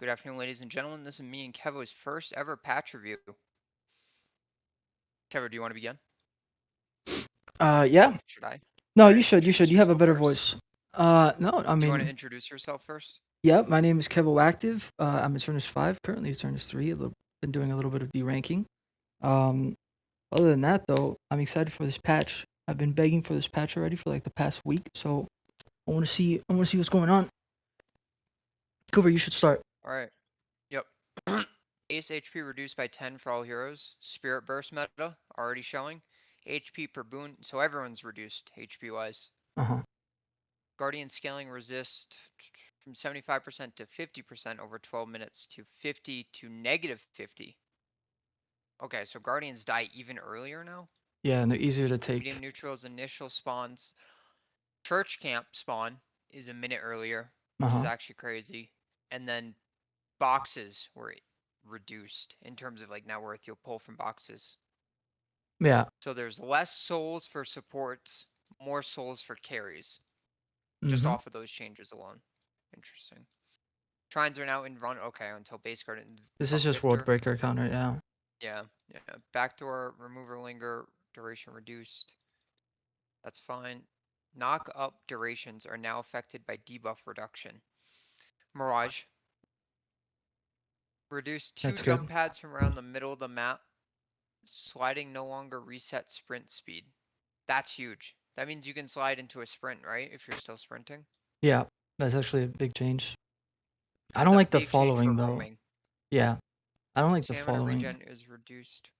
Good afternoon, ladies and gentlemen. This is me and Kevo's first ever patch review. Kevo, do you want to begin? Yeah. Should I? No, All you right, should. You should. introduce You have a yourself better first. voice. No, I Do you want to mean, introduce yourself first? yeah. My name is KevoActive. I'm at Turnus 5. Currently, at Turnus 3. Been doing a little bit of deranking. Um, Other than that, though, I'm excited for this patch. I've been begging for this patch already for like the past week. So I want to see. I want to see what's going on. Cooper, you should start. All right. Yep. Ace HP reduced by 10 for all heroes. Spirit Burst meta already showing. HP per boon, so everyone's reduced HP wise. Uh-huh. Guardian scaling resist from 75% to 50% over 12 minutes to 50 to -50. Okay, so Guardians die even earlier now. Yeah, and they're easier to Medium take. neutral's initial spawns. Church camp spawn is a minute earlier, which is Uh-huh. actually crazy. And then boxes were reduced in terms of like net worth you'll pull from boxes. Yeah. So there's less souls for supports, more souls for carries, just Mm-hmm. off of those changes alone. Interesting. Shrines are now in run. Okay, until base guard and This is buff just World Victor. Breaker counter. Yeah. Yeah, yeah. Backdoor remover linger duration reduced. That's fine. Knock up durations are now affected by debuff reduction. Mirage. Reduce 2 That's good. jump pads from around the middle of the map. Sliding no longer resets sprint speed. That's huge. That means you can slide into a sprint, right? If you're still sprinting. Yeah. That's actually a big change. I That's don't a like the big change for following though. roaming. Yeah. I don't like the Stamina following. regen is reduced.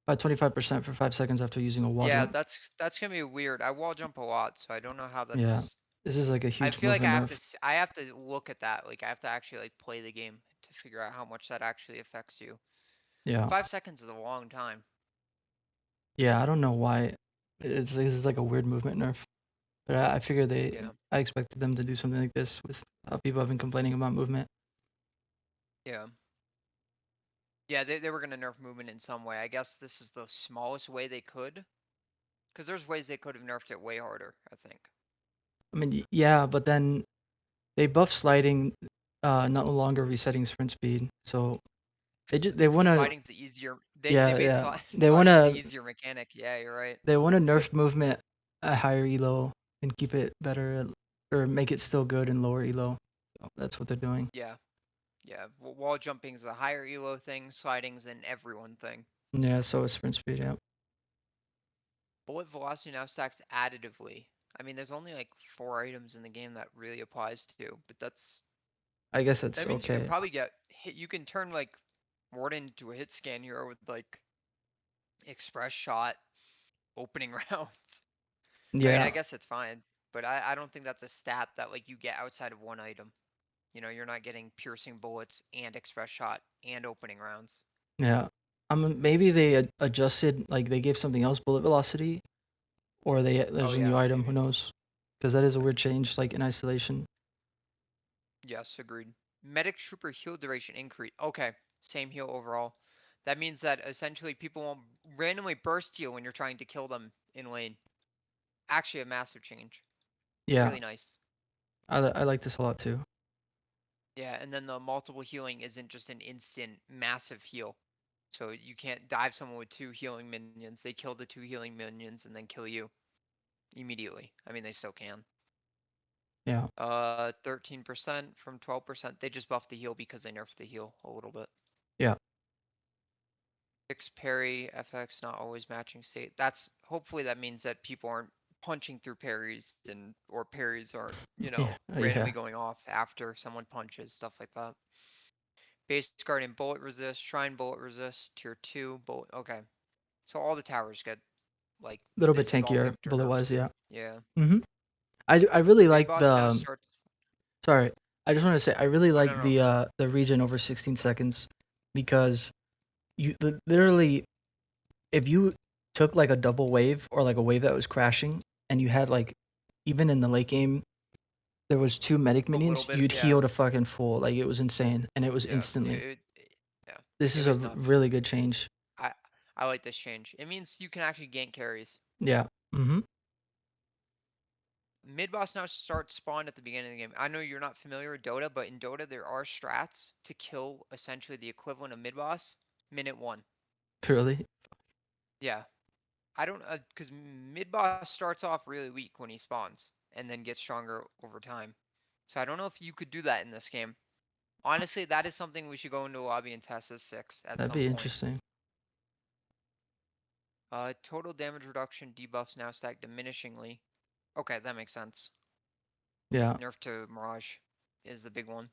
By 25% for 5 seconds after using a wall Yeah, jump. that's gonna be weird. I wall jump a lot, so I don't know how Yeah. that's. This is like a I huge feel like movement I have to nerf. I have to look at that. Like I have to actually like play the game to figure out how much that actually affects you. Yeah. 5 seconds is a long time. Yeah, I don't know why. This is like a weird movement nerf. But I figure Yeah. I expected them to do something like this with how people have been complaining about movement. Yeah. Yeah, they were gonna nerf movement in some way. I guess this is the smallest way they could. Because there's ways they could have nerfed it way harder, I think. I mean, yeah, but then they buff sliding, no longer resetting sprint speed. So they want to, Sliding's the easier. They yeah, made yeah. They want sliding the to easier mechanic. Yeah, you're right. nerf movement at higher elo and keep it better or make it still good in lower elo. So that's what they're doing. Yeah, yeah. Wall jumping is a higher elo thing. Sliding's an everyone thing. Yeah, so is sprint speed, yeah. Bullet velocity now stacks additively. I mean, there's only like 4 items in the game that really applies to, but I guess it's that means you can okay. probably get hit. You can turn like Warden into a hit scan hero with like express shot opening rounds. I mean, I Yeah, guess it's fine, but I don't think that's a stat that like you get outside of one item. You know, you're not getting piercing bullets and express shot and opening rounds. yeah. Maybe they adjusted, like they gave something else bullet velocity, or Oh there's a new yeah, item. Who maybe. knows? Because that is a weird change, like in isolation. Yes, agreed. Medic trooper heal duration increase. Okay, same heal overall. That means that essentially people won't randomly burst heal when you're trying to kill them in lane. Actually, a massive change. Yeah, Really nice. I like this a lot too. Yeah, and then the multiple healing isn't just an instant massive heal. So you can't dive someone with 2 healing minions. They kill the 2 healing minions and then kill you immediately. I mean, they still can. Yeah, 13% from 12%. They just buffed the heal because they nerfed the heal a little bit. yeah, Fixed parry, FX not always matching state. That's hopefully that means that people aren't punching through parries and or parries aren't, yeah, randomly yeah. going off after someone punches, stuff like that. Base guardian bullet resist, shrine bullet resist, tier 2 bullet. Okay. So all the towers get like A little bit this is all tankier Victor bullet wise. nerfs. Yeah. Yeah. Mm-hmm. I really Big like boss now the. starts. Sorry, I just want to say I really Oh no like no. the region over 16 seconds because you literally if you took like a double wave or like a wave that was crashing and you had like even in the late game there was 2 medic A little minions, bit. you'd Yeah. heal to fucking full. Like it was insane and it was Yeah. instantly. Yeah. This It is a was nuts. really good change. I I like this change. It means you can actually gank carries. Yeah. Mhm. mid boss now starts spawn at the beginning of the game. I know you're not familiar with Dota, but in Dota there are strats to kill essentially the equivalent of mid boss minute 1. Really? Yeah. I don't because mid boss starts off really weak when he spawns and then gets stronger over time. So I don't know if you could do that in this game. Honestly, that is something we should go into a lobby and test as 6 at That'd some be point. interesting. Total damage reduction debuffs now stack diminishingly. Okay, that makes sense. Yeah, Nerf to Mirage is the big one.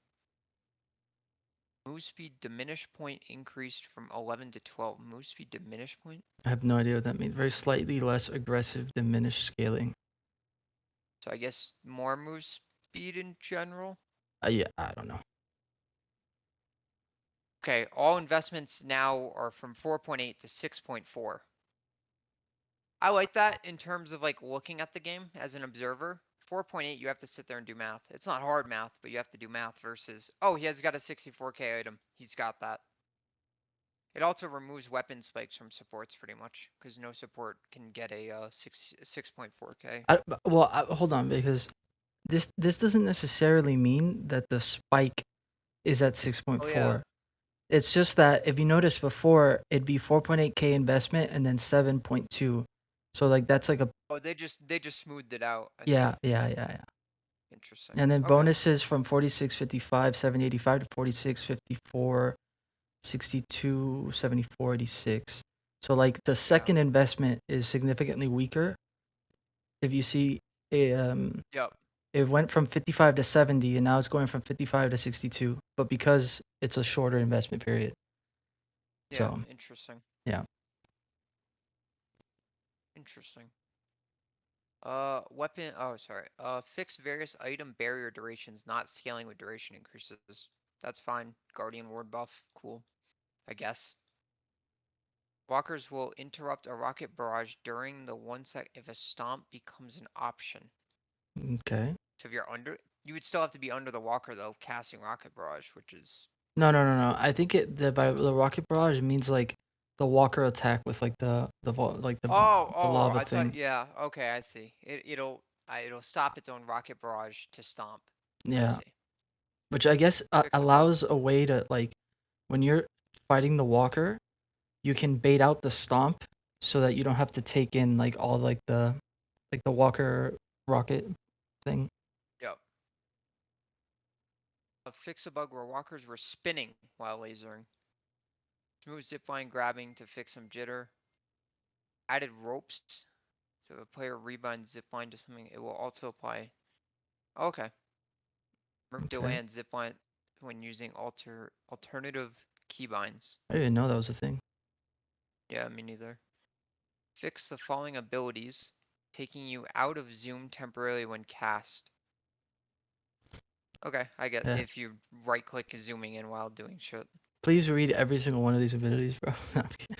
Move speed diminish point increased from 11 to 12. Move speed diminish point? I have no idea what that means. Very slightly less aggressive, diminished scaling. So I guess more move speed in general? Yeah, I don't know. Okay, all investments now are from 4.8 to 6.4. I like that in terms of like looking at the game as an observer. 4.8, you have to sit there and do math. It's not hard math, but you have to do math versus, oh, he has got a 64k item. He's got that. It also removes weapon spikes from supports pretty much, because no support can get a 6.4k. Hold on, because this doesn't necessarily mean that the spike is at Oh yeah. 6.4. It's just that if you notice before, it'd be 4.8k investment and then 7.2. So like that's like a Oh, they just smoothed it out. I yeah, see. yeah, yeah, yeah. Interesting. And then Okay. bonuses from 46.55, 7.85 to 46.54, 62, 74, 86. So like the Yeah. second investment is significantly weaker. If you see, Yep. it went from 55 to 70, and now it's going from 55 to 62. But because it's a shorter investment period, Yeah. so Interesting. yeah. Interesting. Weapon. Oh, sorry. Fix various item barrier durations, not scaling with duration increases. That's fine. Guardian ward buff. Cool. I guess. Walkers will interrupt a rocket barrage during the 1 sec if a stomp becomes an option. Okay. So if you're under, you would still have to be under the walker though, casting rocket barrage, which is. No, no, no, no. I think by the rocket barrage means like the walker attack with like the Oh, lava I thought. thing. Yeah. Okay, I see. It'll stop its own rocket barrage to stomp. I Yeah, see. which I guess Fix a bug. allows a way to like when you're fighting the walker, you can bait out the stomp so that you don't have to take in like all like the walker rocket thing. Yep. Fix a bug where walkers were spinning while lasering. Smooth zipline grabbing to fix some jitter. Added ropes. So if a player rebinds zipline to something, it will also apply. Okay. Remove delay Okay, on zipline when using alternative keybinds. I didn't know that was a thing. Yeah, me neither. Fix the following abilities, taking you out of zoom temporarily when cast. Okay, I get Yeah. if you right click zooming in while doing shit. Please read every single one of these abilities, bro. No, I'm kidding.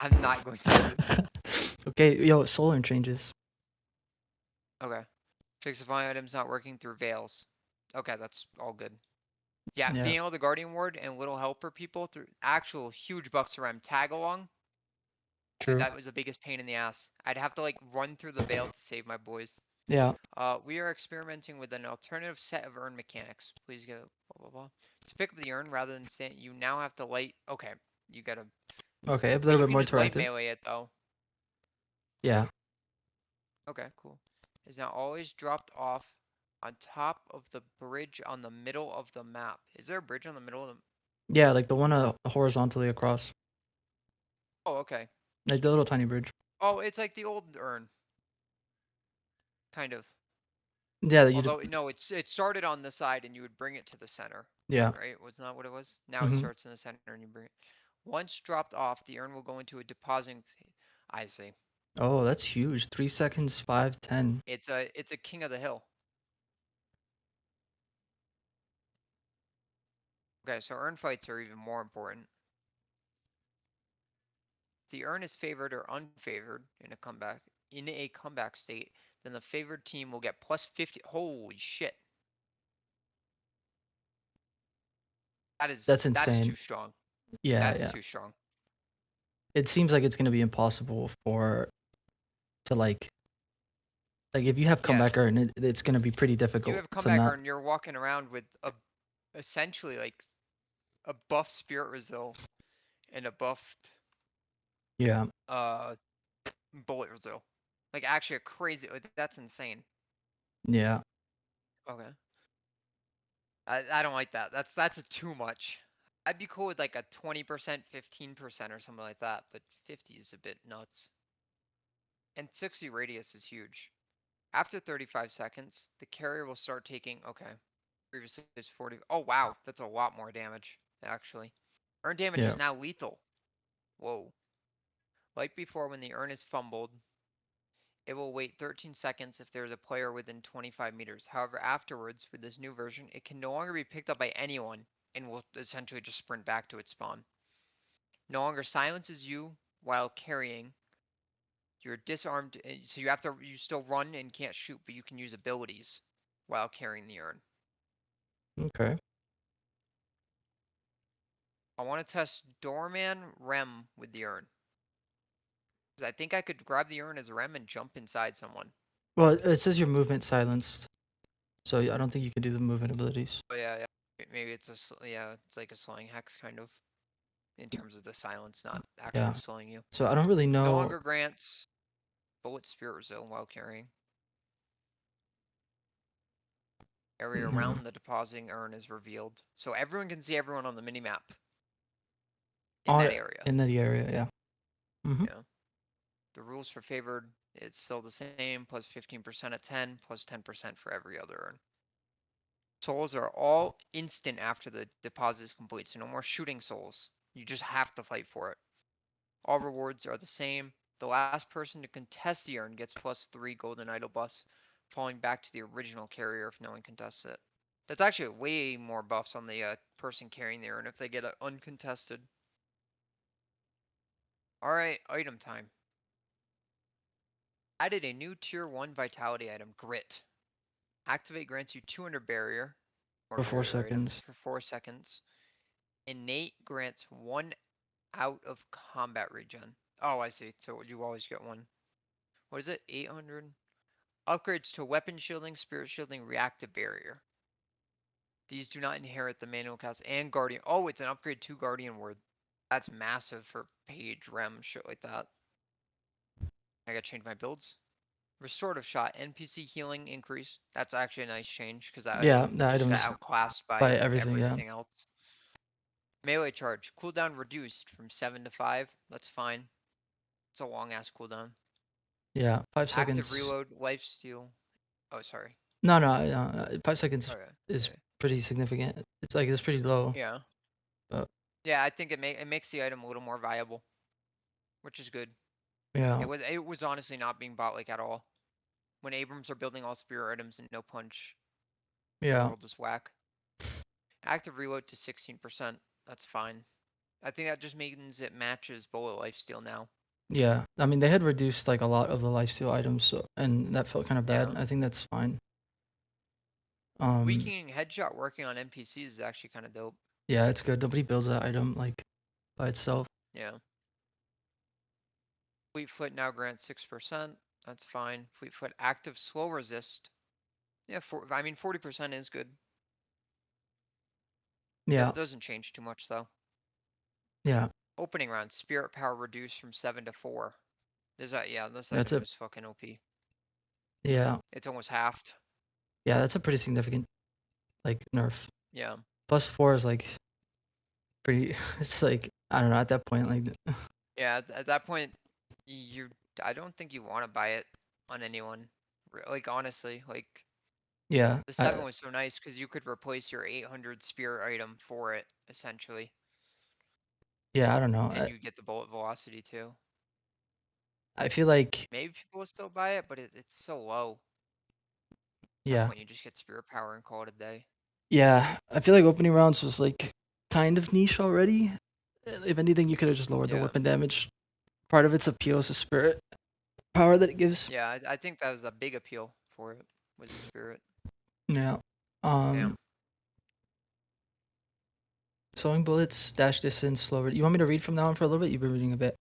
I'm not going to. Okay, yo, solar changes. Okay. Fix the following items not working through veils. Okay, that's all good. Yeah, Yeah, being able to Guardian Ward and Little Helper people through actual huge buffs around tag along. Dude, true. that was the biggest pain in the ass. I'd have to like run through the veil to save my boys. Yeah. We are experimenting with an alternative set of urn mechanics. Please go blah blah blah. To pick up the urn rather than stand, you now have to light. Okay, you gotta. Okay, a little You bit can more just light interactive. melee it though. Yeah. Okay, cool. Is now always dropped off on top of the bridge on the middle of the map. Is there a bridge on the middle of the? Yeah, like the one horizontally across. Oh, okay. Like the little tiny bridge. Oh, it's like the old urn, kind of. Yeah, that you did. Although no, it started on the side and you would bring it to the center, Yeah. right? Wasn't that what it was? Now it Mm-hmm. starts in the center and you bring it. Once dropped off, the urn will go into a depositing phase. I see. Oh, that's huge. 3 seconds, 5, 10. It's a king of the hill. Okay, so urn fights are even more important. The urn is favored or unfavored in a comeback state, then the favored team will get plus 50. Holy shit. That's That's too insane. strong. Yeah, That's yeah. too strong. It seems like it's gonna be impossible to like Like if you have Yeah. comeback urn, it's gonna be pretty You difficult have to comeback not. and you're walking around with a essentially like a buff Spirit Resil and a buffed Yeah, uh Bullet Resil. Like actually a crazy like that's insane. yeah, Okay. I don't like that. That's a too much. I'd be cool with like a 20%, 15% or something like that, but 50 is a bit nuts. And 60 radius is huge. After 35 seconds, the carrier will start taking, okay, previously it was 40. Oh wow, that's a lot more damage, actually. Urn damage yeah. is now lethal. Whoa. Like before, when the urn is fumbled, it will wait 13 seconds if there is a player within 25 meters. However, afterwards, with this new version, it can no longer be picked up by anyone and will essentially just sprint back to its spawn. No longer silences you while carrying. You're disarmed, so you still run and can't shoot, but you can use abilities while carrying the urn. Okay. I want to test Doorman Rem with the urn. Because I think I could grab the urn as Rem and jump inside someone. Well, it says your movement silenced, so I don't think you can do the movement abilities. Oh yeah, yeah. Maybe it's yeah, it's like a slowing hex kind of in terms of the silence, not actually Yeah. slowing you. So I don't really No know. longer grants bullet spirit zone while carrying. Area Yeah. around the depositing urn is revealed, so everyone can see everyone on the minimap in On that it area. in that area, yeah. Mm-hmm. Yeah. The rules for favored, it's still the same, plus 15% at 10, plus 10% for every other urn. Souls are all instant after the deposit is complete, so no more shooting souls. You just have to fight for it. All rewards are the same. The last person to contest the urn gets plus 3 golden idol buffs, falling back to the original carrier if no one contests it. That's actually way more buffs on the person carrying the urn if they get it uncontested. Alright, item time. Added a new tier 1 vitality item, Grit. Activate grants you 200 barrier, or For four barrier item, seconds. for 4 seconds. Innate grants 1 out of combat regen. Oh, I see. So you always get one. What is it? 800? Upgrades to weapon shielding, spirit shielding, reactive barrier. These do not inherit the manual cast and guardian. Oh, it's an upgrade to guardian word. That's massive for page rem shit like that. I gotta change my builds. Restorative shot, NPC healing increase. That's actually a nice change because that Yeah, item the just got items outclassed by by everything, yeah. everything else. Melee charge, cooldown reduced from 7 to 5. That's fine. It's a long ass cooldown. Yeah, five Active seconds. reload, lifesteal. Oh, sorry. No, 5 seconds Okay. is Yeah. pretty significant. It's like it's pretty low. Yeah. But Yeah, I think it makes the item a little more viable, which is good. yeah, It was honestly not being bought like at all. When Abrams are building all spear items and no punch, the yeah, world is whack. Active reload to 16%. That's fine. I think that just means it matches bullet lifesteal now. yeah. I mean, they had reduced like a lot of the lifesteal items, so, and that felt kind of bad. Yeah. I think that's fine. Weakening headshot working on NPCs is actually kind of dope. Yeah, it's good. Nobody builds that item like by itself. Yeah. Fleetfoot now grants 6%. That's fine. Fleetfoot active slow resist. Yeah, I mean 40% is good. Yeah, That doesn't change too much though. yeah. Opening round, spirit power reduced from 7 to 4. Yeah, this That's item a is fucking OP. yeah, It's almost halved. yeah. That's a pretty significant like nerf. Yeah. +4 is like pretty. It's like I don't know at that point like Yeah, at that point, you I don't think you want to buy it on anyone. Like honestly, like yeah, the 7 was so nice because you could replace your 800 spear item for it essentially, yeah. I don't know. and you get the bullet velocity too. I feel like Maybe people will still buy it, but it's so low. At that yeah, point, you just get spirit power and call it a day. yeah. I feel like opening rounds was like kind of niche already. If anything, you could have just lowered the Yeah. weapon damage. Part of its appeal is the spirit power that it gives. Yeah, I think that was a big appeal for it with the spirit. Yeah. Damn. Sewing bullets, dash distance, slower. You want me to read from now on for a little bit? You've been reading a bit.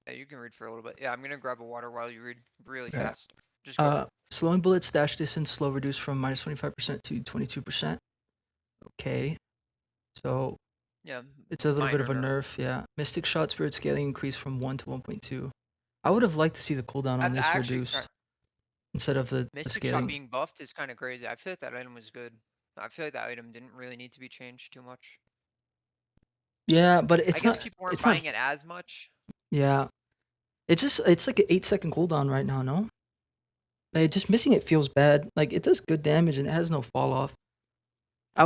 Yeah, you can read for a little bit. Yeah, I'm gonna grab a water while you read really Okay. fast. Just go. Slowing bullets dash distance slow reduced from -25% to 22%. Okay. So Yeah, it's a little bit minor of a nerf. nerf, yeah. Mystic shot spirit scaling increased from 1 to 1.2. I would have liked to see the cooldown on That's this actually reduced instead of the Mystic Shot scaling. being buffed is kind of crazy. I feel like that item was good. I feel like that item didn't really need to be changed too much. Yeah, but I it's guess not people weren't it's not buying it as much. yeah. It's like an 8-second cooldown right now, no? Like, just missing it feels bad. Like it does good damage and it has no fall off. I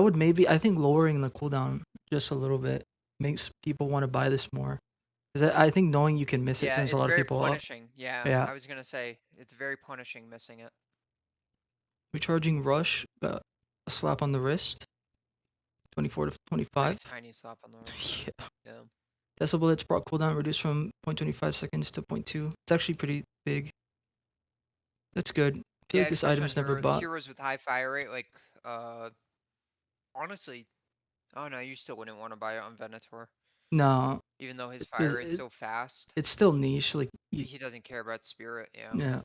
think lowering the cooldown just a little bit makes people want to buy this more. Because I think knowing you can miss it Yeah, turns a it's lot of very people off. punishing. Yeah, Yeah. I was gonna say it's very punishing missing it. Recharging rush, a slap on the wrist, 24 to Like a 25. tiny slap on the wrist. Yeah. Yeah. Tesla bullets brought cooldown reduced from 0.25 seconds to zero point 0.2. It's actually pretty big. That's good. I feel Yeah, like this especially on item's never bought. heroes with high fire rate. Like, honestly, oh no, you still wouldn't want to buy it on Venator, No, even though his fire because rate's so fast. it's still niche. He doesn't care about spirit. Yeah. Yeah.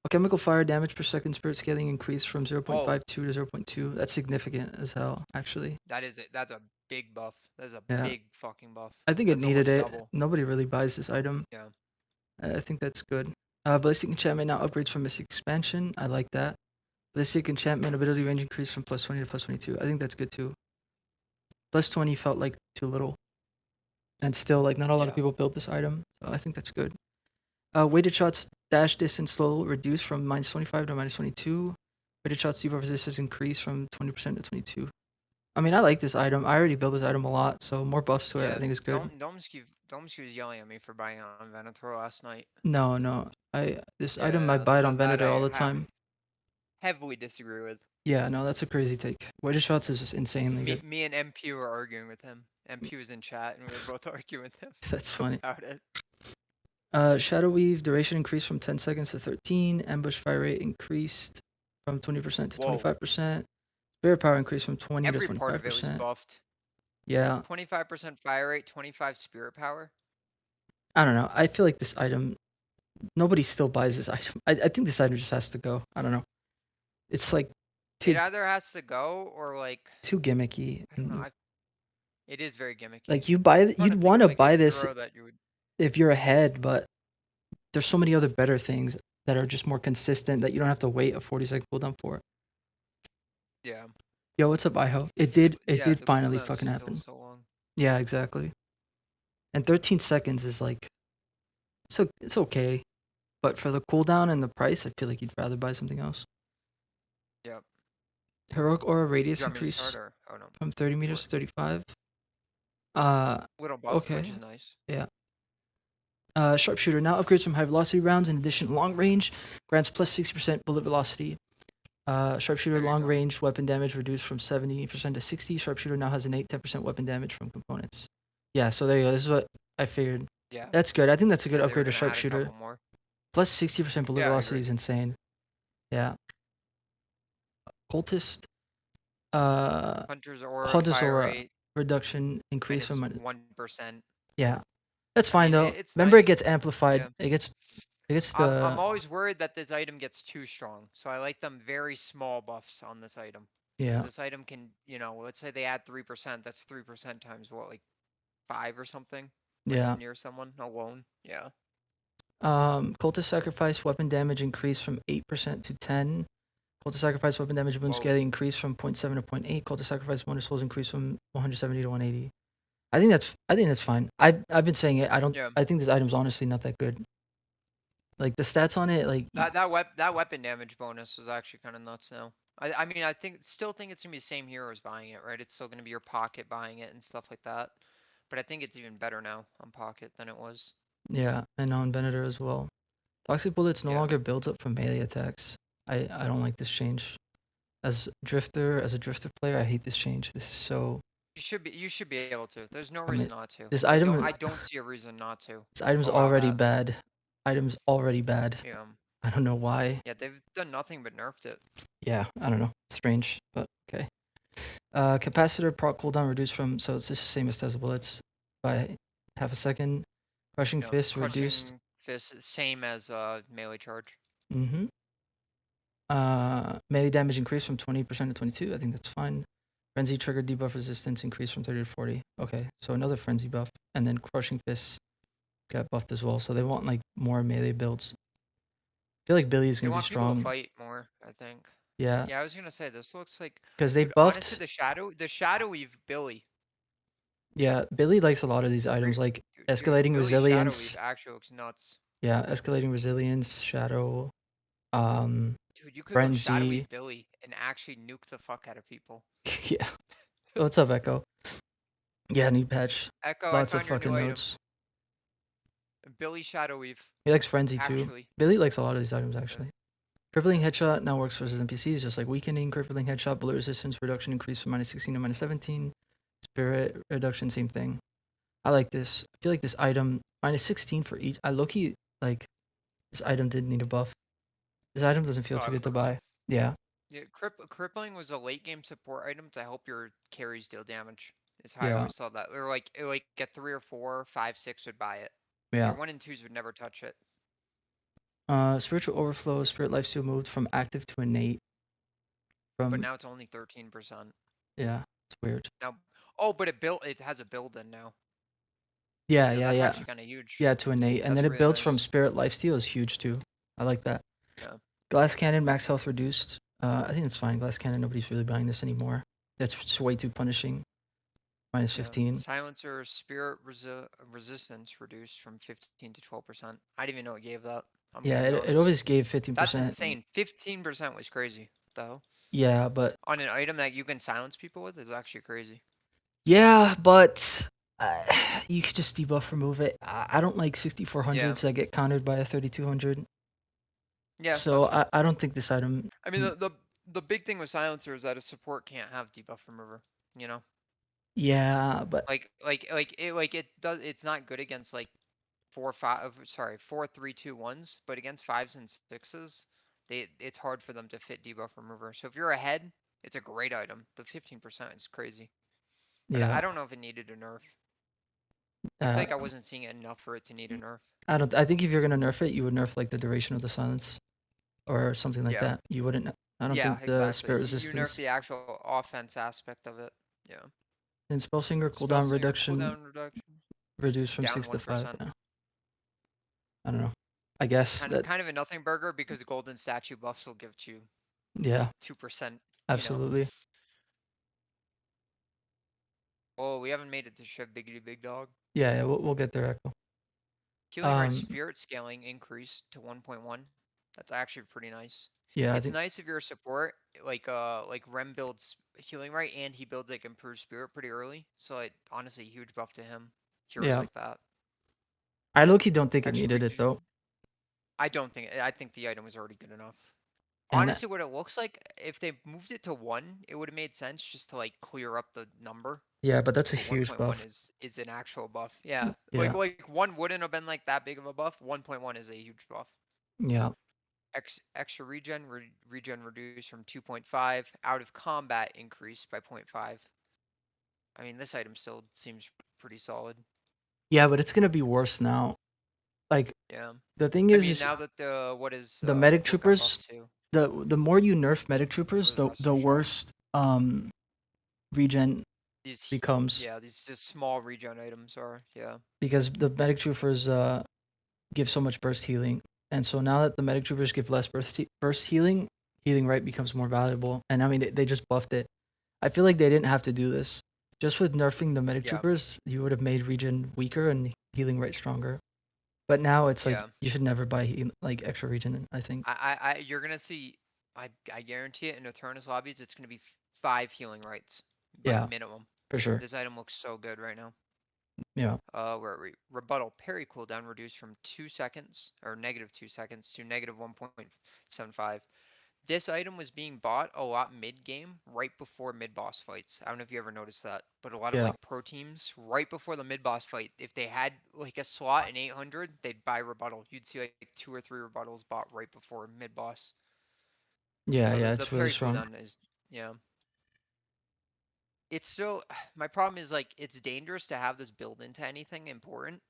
Chemical fire damage per second spirit scaling increased from Oh, 0.52 to 0.2. That's significant as hell, actually. that is it. That's a big buff. That is a Yeah. big fucking buff. I think it That's needed almost it. double. Nobody really buys this item. Yeah. I think that's good. Ballistic enchantment now upgrades from Mystic expansion. I like that. Ballistic enchantment ability range increased from +20 to +22. I think that's good too. +20 felt like too little. And still, like, not a lot of Yeah. people built this item. So I think that's good. Weighted shots dash distance slow reduced from -25 to -22. Weighted shots debuff resistance increased from 20% to 22. I mean, I like this item. I already built this item a lot, so more buffs to it I Yeah. think is good. Domsky was yelling at me for buying it on Venator last night. No, no. This item I Yeah, buy it on that Venator all I the time. heavily disagree with. Yeah, no, that's a crazy take. Weighted shots is just insanely good. Me and MP were arguing with him. MP was in chat and we were both arguing with him That's funny. about it. Shadow Weave duration increased from 10 seconds to 13. Ambush fire rate increased from 20% to Whoa. 25%. Spirit power increased from 20 to Every part of it was 25%. buffed. Yeah, 25% fire rate, 25 spirit power. I don't know. I feel like this item, nobody still buys this item. I think this item just has to go. I don't know. It's like It too either has to go or like too gimmicky. I don't know. It is very gimmicky. Like I'm trying to you'd think want of to like a buy this hero that you would. if you're ahead, but there's so many other better things that are just more consistent that you don't have to wait a 40-second cooldown for. Yeah. Yo, what's up, Iho? It Yeah, did the finally cooldown's fucking still happen. so long. Yeah, exactly. And 13 seconds is like it's okay, but for the cooldown and the price, I feel like you'd rather buy something else. Yep. Heroic aura Do radius you want me to start increase or? Oh no. from 30 meters What? to 35. Uh, Little buff, okay, which is nice. yeah. Sharpshooter now upgrades from high velocity rounds. In addition, long range grants plus 60% bullet velocity. Sharpshooter There you long go. range weapon damage reduced from 70% to 60. Sharpshooter now has innate 10% weapon damage from components. Yeah, so there you go. This is what I figured. Yeah. That's good. I think that's a good Yeah, they were upgrade to gonna add a Sharpshooter. couple more. Plus 60% bullet Yeah, I velocity agree. is insane. Yeah. Cultist. Hunter's aura Hunter's fire aura rate reduction increase minus from 1%. yeah. That's I fine mean, though. it's Remember, it nice. gets amplified. Yeah. It gets I'm the always worried that this item gets too strong, so I like them very small buffs on this item. Because yeah this item can, let's say they add 3%, that's 3% times what, like 5 or something? When it's yeah. near someone alone? Yeah. Cultist sacrifice weapon damage increased from 8% to 10. Cultist sacrifice weapon damage wound Whoa. scaling increased from 0.7 to 0.8. Cultist sacrifice bonus souls increased from 170 to 180. I think that's fine. I've been saying it. Yeah. I think this item's honestly not that good. Like the stats on it, like That weapon damage bonus is actually kind of nuts now. I mean, still think it's gonna be the same heroes buying it, right? It's still gonna be your pocket buying it and stuff like that. But I think it's even better now on pocket than it was. yeah, and on Venator as well. Toxic bullets no Yeah. longer builds up from melee attacks. I don't like this change. As a drifter player, I hate this change. This is so. You should be able to. There's no I mean, reason not to. this I item don't is I don't see a reason not to this item's allow already that. bad. Item's already bad. Yeah. I don't know why. Yeah, they've done nothing but nerfed it. Yeah, I don't know. Strange, but okay. Capacitor proc cooldown reduced from so it's just the same as Tesla bullets by half a second. Crushing Yeah. fist reduced. Crushing fist, same as melee charge. Mm-hmm. Melee damage increased from 20% to 22. I think that's fine. Frenzy triggered debuff resistance increased from 30 to 40. Okay, so another frenzy buff, and then crushing fists got buffed as well. So they want like more melee builds. I feel like Billy is They gonna be want people to strong. fight more, I think. Yeah, Yeah, I was gonna say this looks like, because they dude. Honestly, buffed. the shadow weave Billy, Yeah, Billy likes a lot of these items, re- like dude, escalating Billy shadow weave resilience. actually looks nuts. Yeah, escalating resilience, shadow, Dude, you could go shadow frenzy. weave Billy and actually nuke the fuck out of people. Yeah. What's up, Echo? Yeah, new patch. Echo, I Lots of found your new fucking item. notes. Billy shadow weave. He likes frenzy too. Actually, Billy likes a lot of these items yeah, actually. Crippling yeah. headshot now works versus NPCs, just like weakening. Crippling headshot, bullet resistance reduction increased from -16 to -17. Spirit reduction, same thing. I like this. I feel like this item -16 for each. I low-key like this item didn't need a buff. This item doesn't feel too Oh, good to buy. Yeah, yeah. Crippling was a late game support item to help your carries deal damage. Is how I yeah, always saw that. Or like get 3 or 4, 5, 6 would buy it. Your yeah. 1 and 2s would never touch it. Spiritual overflow. Spirit lifesteal moved from active to innate. But From now it's only 13%. yeah, it's weird. Now, oh, but it has a build in now. Yeah, Yeah, yeah, that's yeah, actually kind of huge. yeah. To innate, and then That's it really builds from nice. spirit lifesteal is huge too. I like that. Yeah, Glass cannon max health reduced. I think it's fine. Glass cannon. Nobody's really buying this anymore. That's just way too punishing. Minus yeah. 15. Silencer resistance reduced from 15 to 12%. I didn't even know it gave that. I'm Yeah, gonna be it honest. always gave That's 15%. insane. 15% was crazy. What the hell? Yeah, but On an item that you can silence people with is actually crazy. yeah, but uh, you could just debuff remove it. I don't like Yeah. 6400s that get countered by a 3200. Yeah, So that's fair. I don't think this item. I mean, the big thing with silencer is that a support can't have debuff remover. You know, Yeah, but like it does. It's not good against like 4, 5. Sorry, 4, 3, 2, 1s, but against 5s and 6s, it's hard for them to fit debuff remover. So if you're ahead, it's a great item. The 15% is crazy, but I yeah, don't know if it needed a nerf. I feel uh, like I wasn't seeing it enough for it to need a nerf. I don't. I think if you're gonna nerf it, you would nerf like the duration of the silence or something like Yeah. that. You wouldn't. I don't Yeah, think the exactly. spirit You nerf resistance the actual offense aspect of it. Yeah. and spell singer Spell cooldown slinger reduction cooldown reduction reduced from down 6 to 5. 1%. Yeah, I don't know. I guess Kind of that. kind of a nothing burger because golden statue buffs will give you Yeah, 2%, you know. absolutely. Oh, we haven't made it to Chef Biggity Big Dog. Yeah, yeah. We'll get there, Echo. Healing Rite Um, Spirit scaling increased to 1.1. That's actually pretty nice. yeah, I It's think. nice if you're a support, like Rem builds Healing Rite and he builds like improved spirit pretty early. So it honestly huge buff to him. Heroes Yeah, like that. I low-key don't think it Extra needed it reach. though. I think the item was already good enough. And Honestly, what it looks like, if they moved it to 1, it would have made sense just to like clear up the number. yeah, but that's a But huge 1.1 buff. is an actual buff. Yeah. Like Yeah, like 1 wouldn't have been like that big of a buff. 1.1 is a huge buff. yeah, Extra regen reduced from 2.5. Out of combat increased by zero point 0.5. I mean, this item still seems pretty solid. yeah, but it's gonna be worse now. Like Yeah. the thing I mean, is now that the what is the medic what got troopers. buffed too? The more you nerf medic troopers, What is not the so strong? worst regen These becomes, yeah, these just small regen items are, yeah. because the medic troopers give so much burst healing, and so now that the medic troopers give less burst healing, healing right becomes more valuable. And I mean they just buffed it. I feel like they didn't have to do this. Just with nerfing the medic Yeah. troopers, you would have made regen weaker and healing right stronger. But now it's like Yeah. you should never buy like extra regen. I think. You're gonna see. I guarantee it in Eternus lobbies. It's gonna be 5 healing rights, like Yeah, minimum. for sure. This item looks so good right now. Yeah, Where are we? Rebuttal parry cooldown reduced from 2 seconds or -2 seconds to -1.75. This item was being bought a lot mid game, right before mid boss fights. I don't know if you ever noticed that, but a lot of yeah, like pro teams, right before the mid boss fight, if they had like a slot in 800, they'd buy rebuttal. You'd see like 2 or 3 rebuttals bought right before mid boss. yeah, So yeah. the It's really parry strong. cooldown is, yeah. It's still, my problem is like it's dangerous to have this build into anything important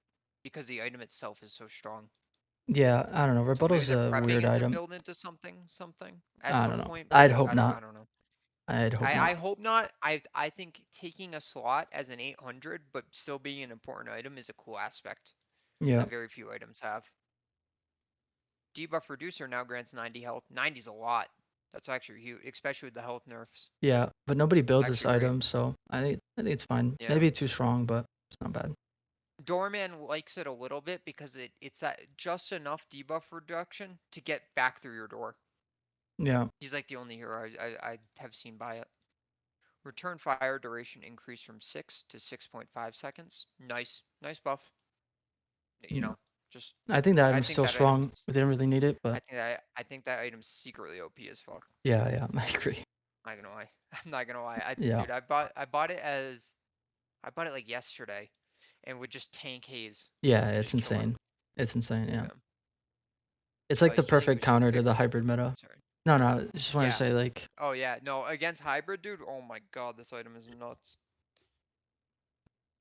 because the item itself is so strong. Yeah, I don't know. So maybe Rebuttal's they're a prepping weird it to item. build into something at I don't some know. point, I'd but hope not. I don't know. I'd hope I not. hope not. I think taking a slot as an 800, but still being an important item is a cool aspect Yeah, that very few items have. Debuff Reducer now grants 90 health. 90 is a lot. That's actually huge, especially with the health nerfs. yeah. But nobody builds this Actually great. item, so I think it's fine. Yeah. Maybe it's too strong, but it's not bad. Doorman likes it a little bit because it's that just enough debuff reduction to get back through your door. Yeah. He's like the only hero I have seen buy it. Return fire duration increased from 6 to 6.5 seconds. Nice buff. You Yeah. know, just I think that I item's think still that item's strong. We didn't really need it, but I think that item's secretly OP as fuck. yeah, I agree. I'm not gonna lie. I'm not gonna lie. Yeah. Dude, I bought it like yesterday and would just tank haze. Yeah, it's Just kill him. insane. It's insane, yeah. Yeah. It's like the Healing perfect booster counter to the fixed. hybrid meta. Sorry. No, no, I just want to Yeah. say like Oh yeah. No, against hybrid, dude. Oh my god, this item is nuts.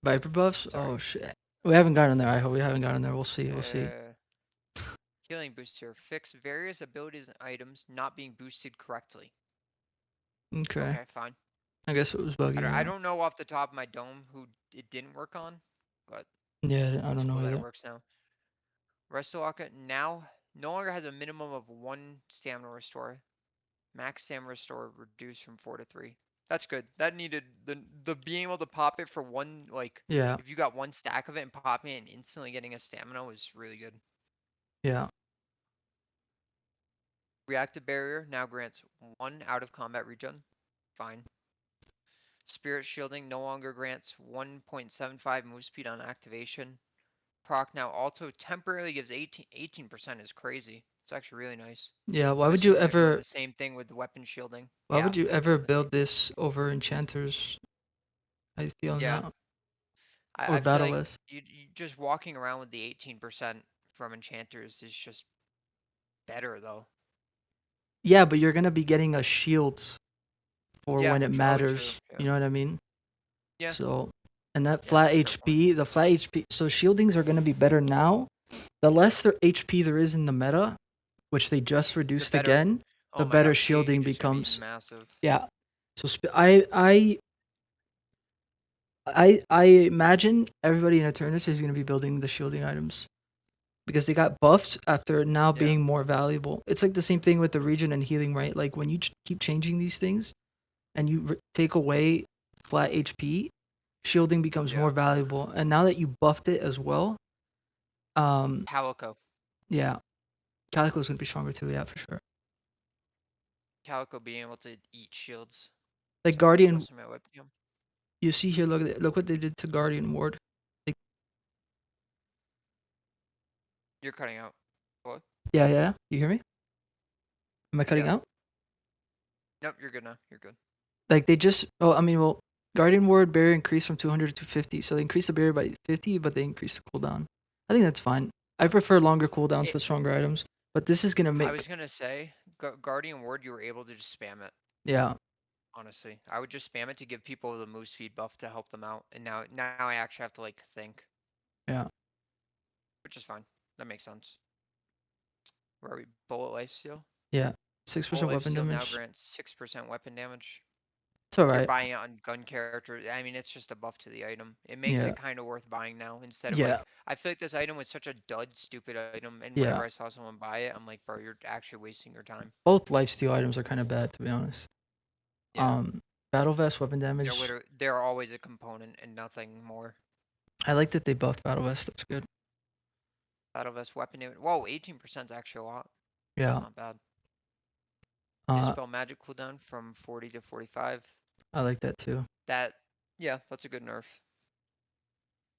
Viper buffs. Sorry. Oh shit. We haven't gotten there. I hope we haven't gotten there. We'll see. We'll see. Healing booster. Fix various abilities and items not being boosted correctly. Okay. Okay, fine. I guess it was buggy. I Yeah. don't know off the top of my dome who it didn't work on, but Yeah, I it's don't know cool that it either. works now. Restolaka now no longer has a minimum of 1 stamina restore. Max stamina restore reduced from 4 to 3. That's good. That needed the being able to pop it for one like Yeah. if you got one stack of it and popping it and instantly getting a stamina was really good. Yeah. Reactive barrier now grants 1 out of combat regen. Fine. Spirit shielding no longer grants 1.75 move speed on activation. Proc now also temporarily gives 18% is crazy. It's actually really nice. Yeah. I'm assuming they're doing the same thing with the weapon shielding. Why would Yeah, you they're ever doing the build same thing. this over enchanters? I feel Yeah, now. Or I feel battle like list. you just walking around with the 18% from enchanters is just better though. Yeah, but you're gonna be getting a shield for Yeah, when it true. matters. Yeah, You know what I mean? yeah, So, and that yeah. flat That's a fair point. HP, the flat HP. So shieldings are gonna be better now. The less their HP there is in the meta, which they just The reduced better. again, the Oh my better god, shielding change is gonna be becomes. massive. Yeah. So I imagine everybody in Eternus is gonna be building the shielding items because they got buffed after now Yeah, being more valuable. It's like the same thing with the region and healing, right? Like when you keep changing these things and you take away flat HP, shielding becomes yeah. more valuable. And now that you buffed it as well, um, Calico. yeah, Calico's gonna be stronger too. Yeah, for sure. Calico being able to eat shields. Like Sorry, I'm Guardian, adjusting my webcam. you see here. Look what they did to Guardian Ward. Like, You're cutting out. What? yeah. You hear me? Am I cutting Yeah. out? Nope, you're good now. You're good. Like they just. Oh, I mean, well, Guardian Ward barrier increased from 200 to 250, so they increased the barrier by 50, but they increased the cooldown. I think that's fine. I prefer longer cooldowns It, for stronger items, but this is gonna I make. was gonna say, Guardian Ward, you were able to just spam it. Yeah, Honestly, I would just spam it to give people the move speed buff to help them out, and now I actually have to like think, yeah, which is fine. That makes sense. Where are we? Bullet life steal. yeah. Bullet 6% life weapon steal now damage. grants 6% weapon damage. It's You're alright. buying it on gun character. I mean, it's just a buff to the item. It makes Yeah, it kind of worth buying now instead of yeah, like. I feel like this item was such a dud, stupid item, and whenever yeah. I saw someone buy it, I'm like, bro, you're actually wasting your time. Both lifesteal items are kind of bad, to be honest. Yeah, Battle vest weapon damage. they're always a component and nothing more. I like that they buffed battle vest. That's good. Battle vest weapon damage. Whoa, 18% is actually a lot. Yeah. Not bad. Uh, Dispel magic cooldown from 40 to 45. I like that too. That, yeah, that's a good nerf.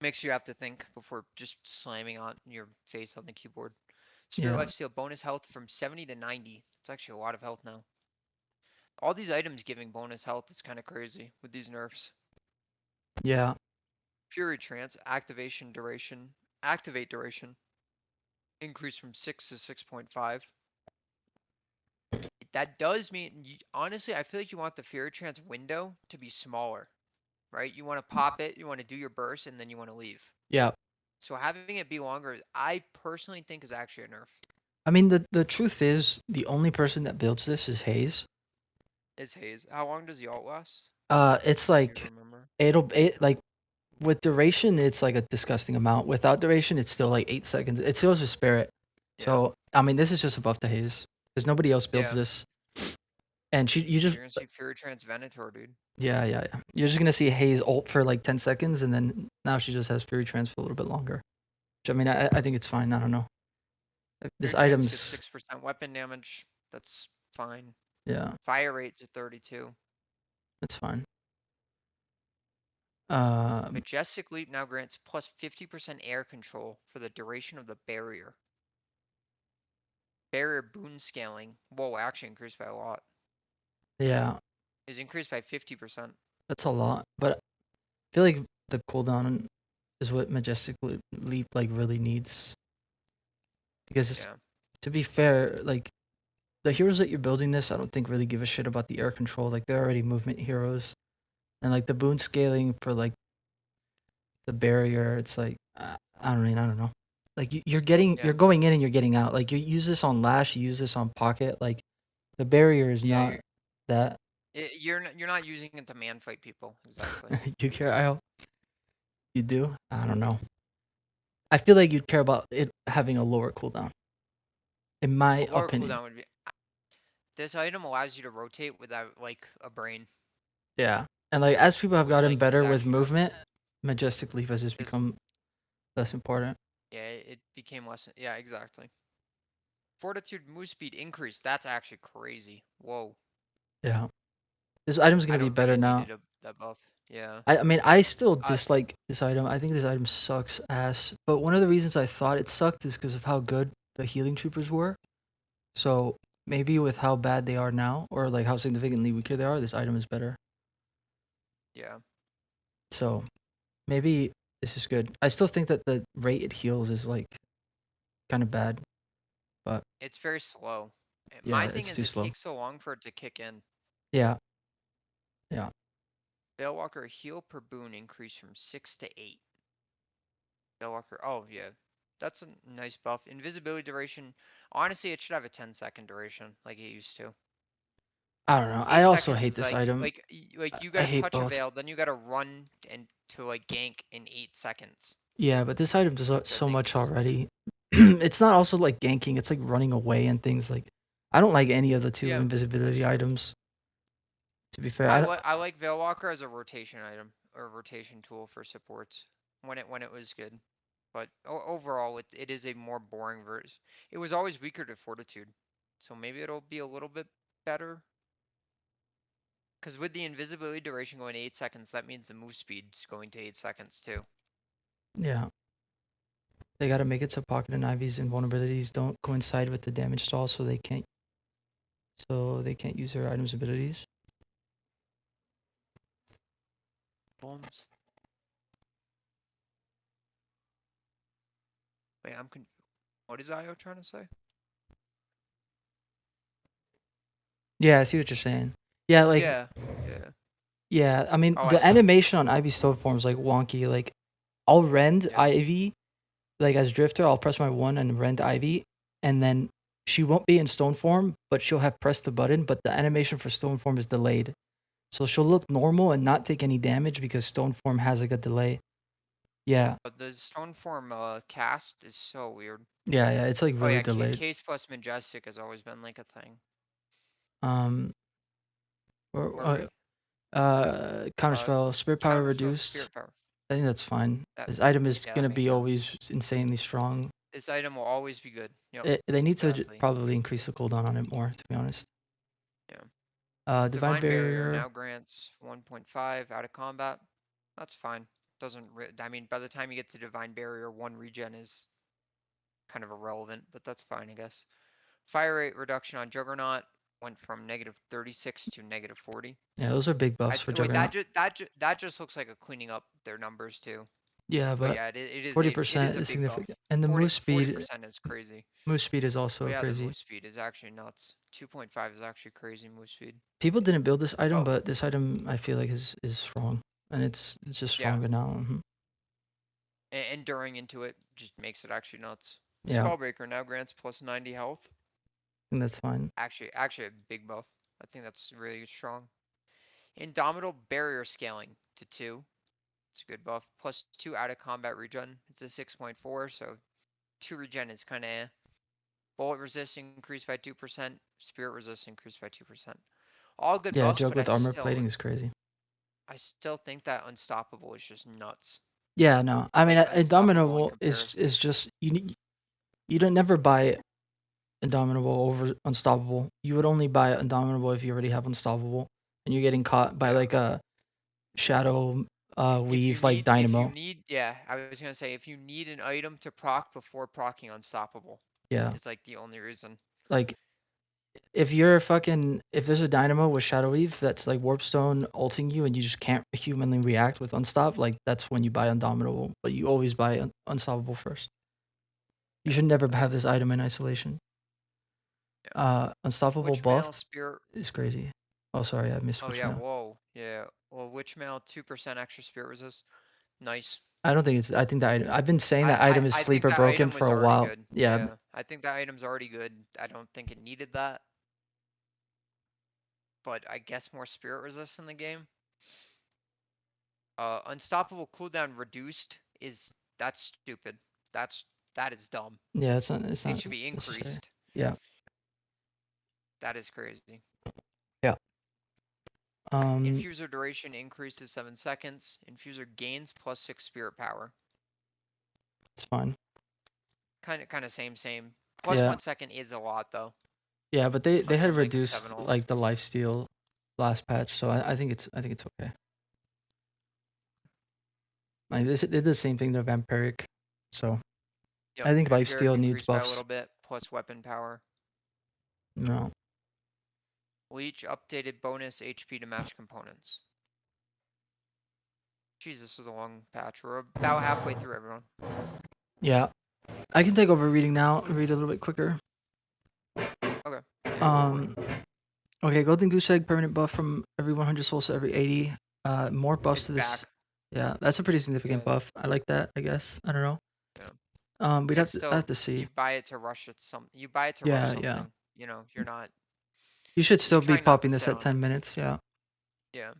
Makes you have to think before just slamming on your face on the keyboard. Spirit Yeah, lifesteal bonus health from 70 to 90. It's actually a lot of health now. All these items giving bonus health is kind of crazy with these nerfs. yeah, Fury trance activate duration increased from 6 to 6.5. That does mean honestly, I feel like you want the Fury trance window to be smaller, right? You want to pop it, you want to do your burst, and then you want to leave. yeah. So having it be longer, I personally think is actually a nerf. I mean, the truth is, the only person that builds this is Hayes. Is Haze. How long does the alt last? It's Do you like remember? like with duration, it's like a disgusting amount. Without duration, it's still like 8 seconds. It still has a spirit. Yeah. So I mean, this is just above the Haze because nobody else builds Yeah. this. And you just You're gonna see Fury Trans Venator, dude. yeah. You're just gonna see Haze ult for like 10 seconds, and then now she just has Fury Trans for a little bit longer. Which I mean, I think it's fine. I don't know. This Fury Trans gets item's 6% weapon damage. That's fine. yeah, Fire rate's at 32. it's fine. Um, Majestic Leap now grants plus 50% air control for the duration of the barrier. Barrier boon scaling. Whoa, actually increased by a lot. yeah, Is increased by 50%. that's a lot. But I feel like the cooldown is what Majestic Leap like really needs because Yeah. to be fair, like the heroes that you're building this, I don't think really give a shit about the air control. Like they're already movement heroes, and like the boon scaling for like the barrier, it's like I don't know. Like you're Yeah. going in and you're getting out. Like you use this on Lash, you use this on Pocket. Like the barrier is Yeah, not that you're not using it to man fight people. Exactly. you care. You do. I don't know. I feel like you'd care about it having a lower cooldown, in A my lower opinion. cooldown would be. This item allows you to rotate without like a brain, Yeah, and like as people have which gotten like is better with actually nuts. movement, Majestic Leaf has just Is become less important. Yeah, it became less. Yeah, exactly. Fortitude move speed increase. That's actually crazy. Whoa. Yeah, this item's I gonna be don't think better it now. needed that buff. Yeah. I mean, I still Uh, dislike this item. I think this item sucks ass. But one of the reasons I thought it sucked is because of how good the healing troopers were. So maybe with how bad they are now, or like how significantly weaker they are, this item is better. yeah. So maybe this is good. I still think that the rate it heals is like kind of bad, but It's very slow. yeah, My thing it's is too it slow. takes so long for it to kick in. Yeah, yeah. Balewalker heal per boon increase from 6 to 8. Balewalker. Oh, yeah. That's a nice buff. Invisibility duration. Honestly, it should have a 10-second duration like it used to. I don't know. I 8 also seconds hate is this like item. like like you I gotta hate touch a both. veil, then you gotta run and to like gank in 8 seconds, Yeah, but this item does which I so think much is already. It's not also like ganking, it's like running away and things like I don't like any of the two yeah, that's invisibility true. items. To be fair, I I don't, like I like Veilwalker as a rotation item or a rotation tool for supports when it was good. But overall, it is a more boring version. It was always weaker to Fortitude, so maybe it'll be a little bit better. Because with the invisibility duration going to 8 seconds, that means the move speed's going to 8 seconds too. yeah. They gotta make it so Pocket and Ivy's invulnerabilities don't coincide with the damage stall so they can't use their items abilities. Bones. Wait, I'm confused. What is IO trying to say? Yeah, I see what you're saying. Yeah, like Yeah, yeah. yeah, I mean Oh, I the see. animation on Ivy's stone form is like wonky. Like I'll rend Yeah. Ivy like as Drifter, I'll press my one and rend Ivy, and then she won't be in stone form, but she'll have pressed the button, but the animation for stone form is delayed. So she'll look normal and not take any damage because stone form has like a delay. Yeah. But the stone form cast is so weird. Yeah, it's like Oh really yeah, delayed. case plus majestic has always been like a thing. Um Where are we? Uh, counterspell, spirit power counterspell reduced. spirit power. I think that's fine. That This item is Yeah, that gonna makes be sense. always insanely strong. This item will always be good. Yep, They need to exactly. probably increase the cooldown on it more, to be honest. Yeah. Divine Divine barrier barrier. now grants 1.5 out of combat. That's fine. I mean, by the time you get to divine barrier, one regen is kind of irrelevant, but that's fine, I guess. Fire rate reduction on Juggernaut went from -36 to -40. Yeah, those are big buffs for Wait, Juggernaut. that just looks like a cleaning up their numbers too. Yeah, But but yeah, it is 40% a is big buff. significant. And the 40 move speed 40% is crazy. move speed is Oh also yeah, the crazy. move speed is actually nuts. 2.5 is actually crazy move speed. People didn't build this item, Oh but this item I feel like is strong. And it's just yeah, stronger now. enduring into it just makes it actually nuts. Yeah, I Spellbreaker now grants plus 90 health. think that's fine. Actually a big buff. I think that's really strong. Indomitable barrier scaling to 2. It's a good buff. Plus 2 out of combat regen. It's a 6.4, so 2 regen is kind of eh. Bullet resist increased by 2%. Spirit resist increased by 2%. All good Yeah, buffs, joke but with armor plating is crazy. I still think that unstoppable is just nuts. Yeah, no. I mean, Like unstoppable in Indomitable is comparison. just you don't never buy Indomitable over Unstoppable. You would only buy Indomitable if you already have Unstoppable, and you're getting caught by Yeah. like a Shadow Weave like If you Dynamo. need, yeah, I was gonna say if you need an item to proc before procking unstoppable, Yeah, is like the only reason. like if you're fucking if there's a Dynamo with Shadow Weave that's like Warpstone ulting you and you just can't humanly react with Unstop, like that's when you buy Indomitable. But you always buy Unstoppable first. You Yeah, should never I have agree. this item in isolation. Yeah. Unstoppable Witchmail buffed spirit. is crazy. Oh, sorry, I missed Oh yeah, Witchmail. whoa, yeah. Well, witchmail 2% extra spirit resist. Nice. I don't think it's. I think that item, I've been saying that item is I think sleeper that broken item for was a already while. good. Yeah, Yeah, I think that item's already good. I don't think it needed that, but I guess more spirit resist in the game. Unstoppable cooldown reduced is that's stupid. That's that is dumb. yeah, it's not. It's It not should be necessary. increased. Yeah, That is crazy. yeah. Um, Infuser duration increases 7 seconds. Infuser gains plus 6 spirit power. it's fine. Kind of same. Plus Yeah, 1 second is a lot though yeah, but they on had something like a 7 reduced ult. like the lifesteal last patch, so I think it's okay. Like this, they did the same thing to Vampiric, so Yep, I think Vampiric lifesteal needs increased by a buffs. little bit plus weapon power. No, Leech updated bonus HP to match components. Jesus, this is a long patch. We're about halfway through, everyone. yeah, I can take over reading now. Read a little bit quicker. Okay, yeah, go for it. Okay, Golden Goose Egg permanent buff from every 100 souls to every 80. More buffs It's to this. back. Yeah, that's a pretty significant Yeah, buff. I like that. I guess I don't know. yeah. We'd Yeah, have to. I still, have to see. you buy it to rush it. You buy it to rush Yeah, yeah. something. You know, you're not. You should You're still be trying not to popping this sit at on it. 10 minutes. Yeah. Yeah,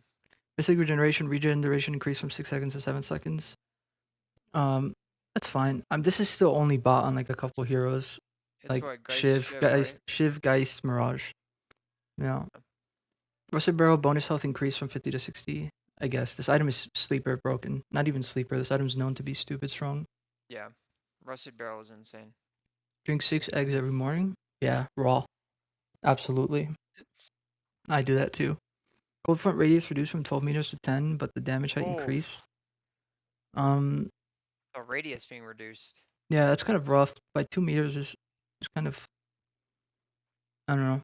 Basic regeneration. Regen duration increased from 6 seconds to 7 seconds. That's fine. This is still only bought on like a couple heroes, it's like what Geist Shiv, right? Shiv, Geist, Mirage. Yeah. Rusted Barrel bonus health increased from 50 to 60. I guess this item is sleeper broken. Not even sleeper. This item is known to be stupid strong. Yeah, Rusted Barrel is insane. Drink 6 eggs every morning. Yeah, raw. Absolutely. I do that too. Cold front radius reduced from 12 meters to 10, but the damage height Oh, increased. Um, the radius being reduced. yeah, that's kind of rough. By 2 meters is kind of, I don't know.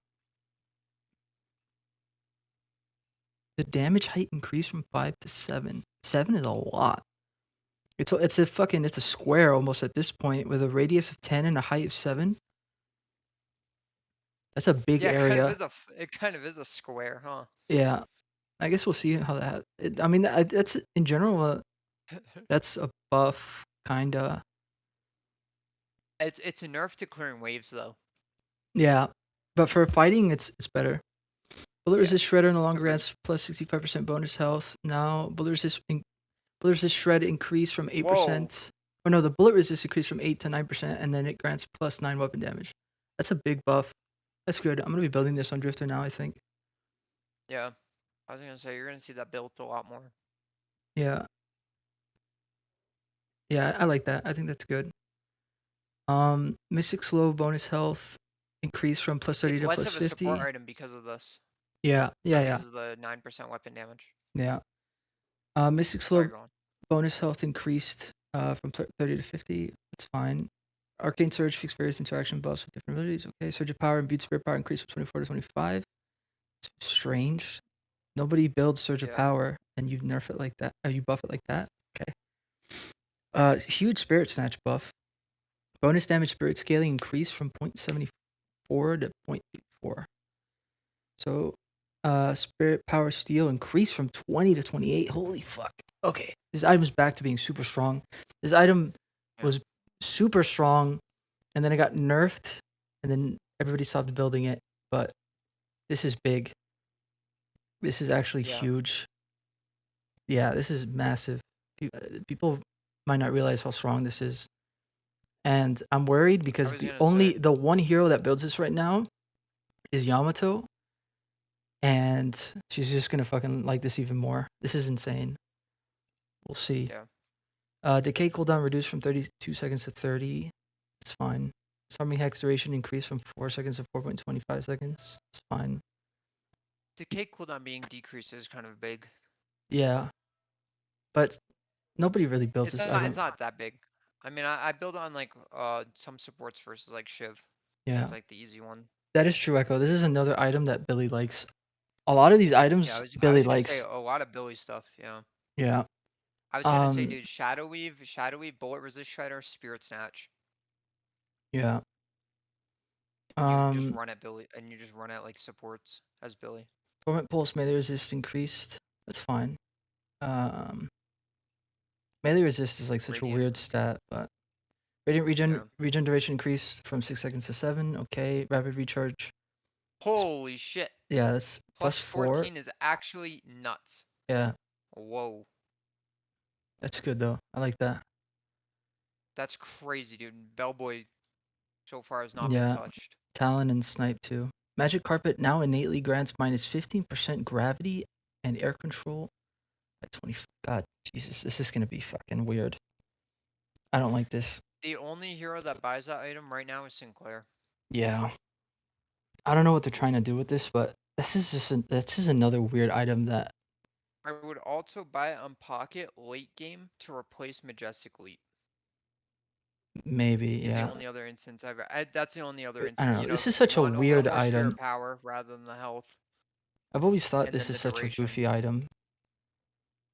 The damage height increased from 5 to 7. 7 is a lot. It's a square almost at this point with a radius of 10 and a height of 7. That's a big Yeah, it kind of area. is it kind of is a square, huh? Yeah, I guess we'll see how that. I mean, that's in general. That's a buff, kinda. It's a nerf to clearing waves though. Yeah, but for fighting, it's better. Bullet Yeah, resist shredder no longer agreed. grants plus 65% bonus health. Now bullet resist shred increased from Whoa. 8%. Oh no, the bullet resist increased from 8 to 9%, and then it grants plus 9 weapon damage. That's a big buff. That's good. I'm gonna be building this on Drifter now. I think. Yeah, I was gonna say you're gonna see that built a lot more. Yeah, yeah, I like that. I think that's good. Mystic Slow bonus health increased from plus 30 It's to less plus of a support 50. item because of this. Yeah, yeah, yeah, Because of the 9% weapon damage. yeah. Mystic Sorry, Slow go on. bonus health increased from 30 to 50. That's fine. Arcane Surge fixed various interaction buffs with different abilities. Okay, Surge of Power and Beat Spirit Power increased from 24 to 25. It's strange. Nobody builds Surge of Yeah. Power and you nerf it like that. You buff it like that. Okay. Huge Spirit Snatch buff. Bonus damage Spirit scaling increased from 0.74 to 0.84. So Spirit Power Steel increased from 20 to 28. Holy fuck. Okay. This item's back to being super strong. This item Yeah. was super strong, and then it got nerfed, and then everybody stopped building it. But this is big. This is actually Yeah. huge. Yeah, this is massive. People might not realize how strong this is. And I'm worried I because was gonna say. the one hero that builds this right now is Yamato, and she's just gonna fucking like this even more. This is insane. We'll see. Yeah. Decay cooldown reduced from 32 seconds to 30. It's fine. Summoning hex duration increased from 4 seconds to 4.25 seconds. It's fine. Decay cooldown being decreased is kind of big. Yeah, but nobody really builds It's this not. It's item. not that big. I mean, I build on like some supports versus like Shiv. Yeah, That's like the easy one. that is true, Echo. This is another item that Billy likes. A lot of these Yeah, items I Billy was gonna say likes. a lot of Billy stuff. Yeah. Yeah. I was gonna say, Um. dude, Shadow Weave, Bullet Resist Shredder, Spirit Snatch. Yeah. You just Um. run at Billy, and you just run at like supports as Billy. Torment Pulse melee resist increased. That's fine. Um. Melee resist is like such a Radiant. weird stat, but Radiant Yeah. regen duration increased from 6 seconds to 7. Okay. Rapid recharge. Holy shit. Yeah, that's Plus +4. 14 is actually nuts. Yeah, Whoa. that's good though. I like that. That's crazy, dude. Bellboy so far has not been Yeah, touched. Talon and Snipe too. Magic Carpet now innately grants minus 15% gravity and air control at 20. God, Jesus, this is gonna be fucking weird. I don't like this. The only hero that buys that item right now is Sinclair. Yeah, I don't know what they're trying to do with this, but this is another weird item that I would also buy it on Pocket late game to replace Majestic Leap. maybe, Is the yeah. only other instance that's the only other I don't instance. know. You know, This is you such a want a little weird more item. spirit power rather than the health, I've always thought and this then is the such a duration. goofy item.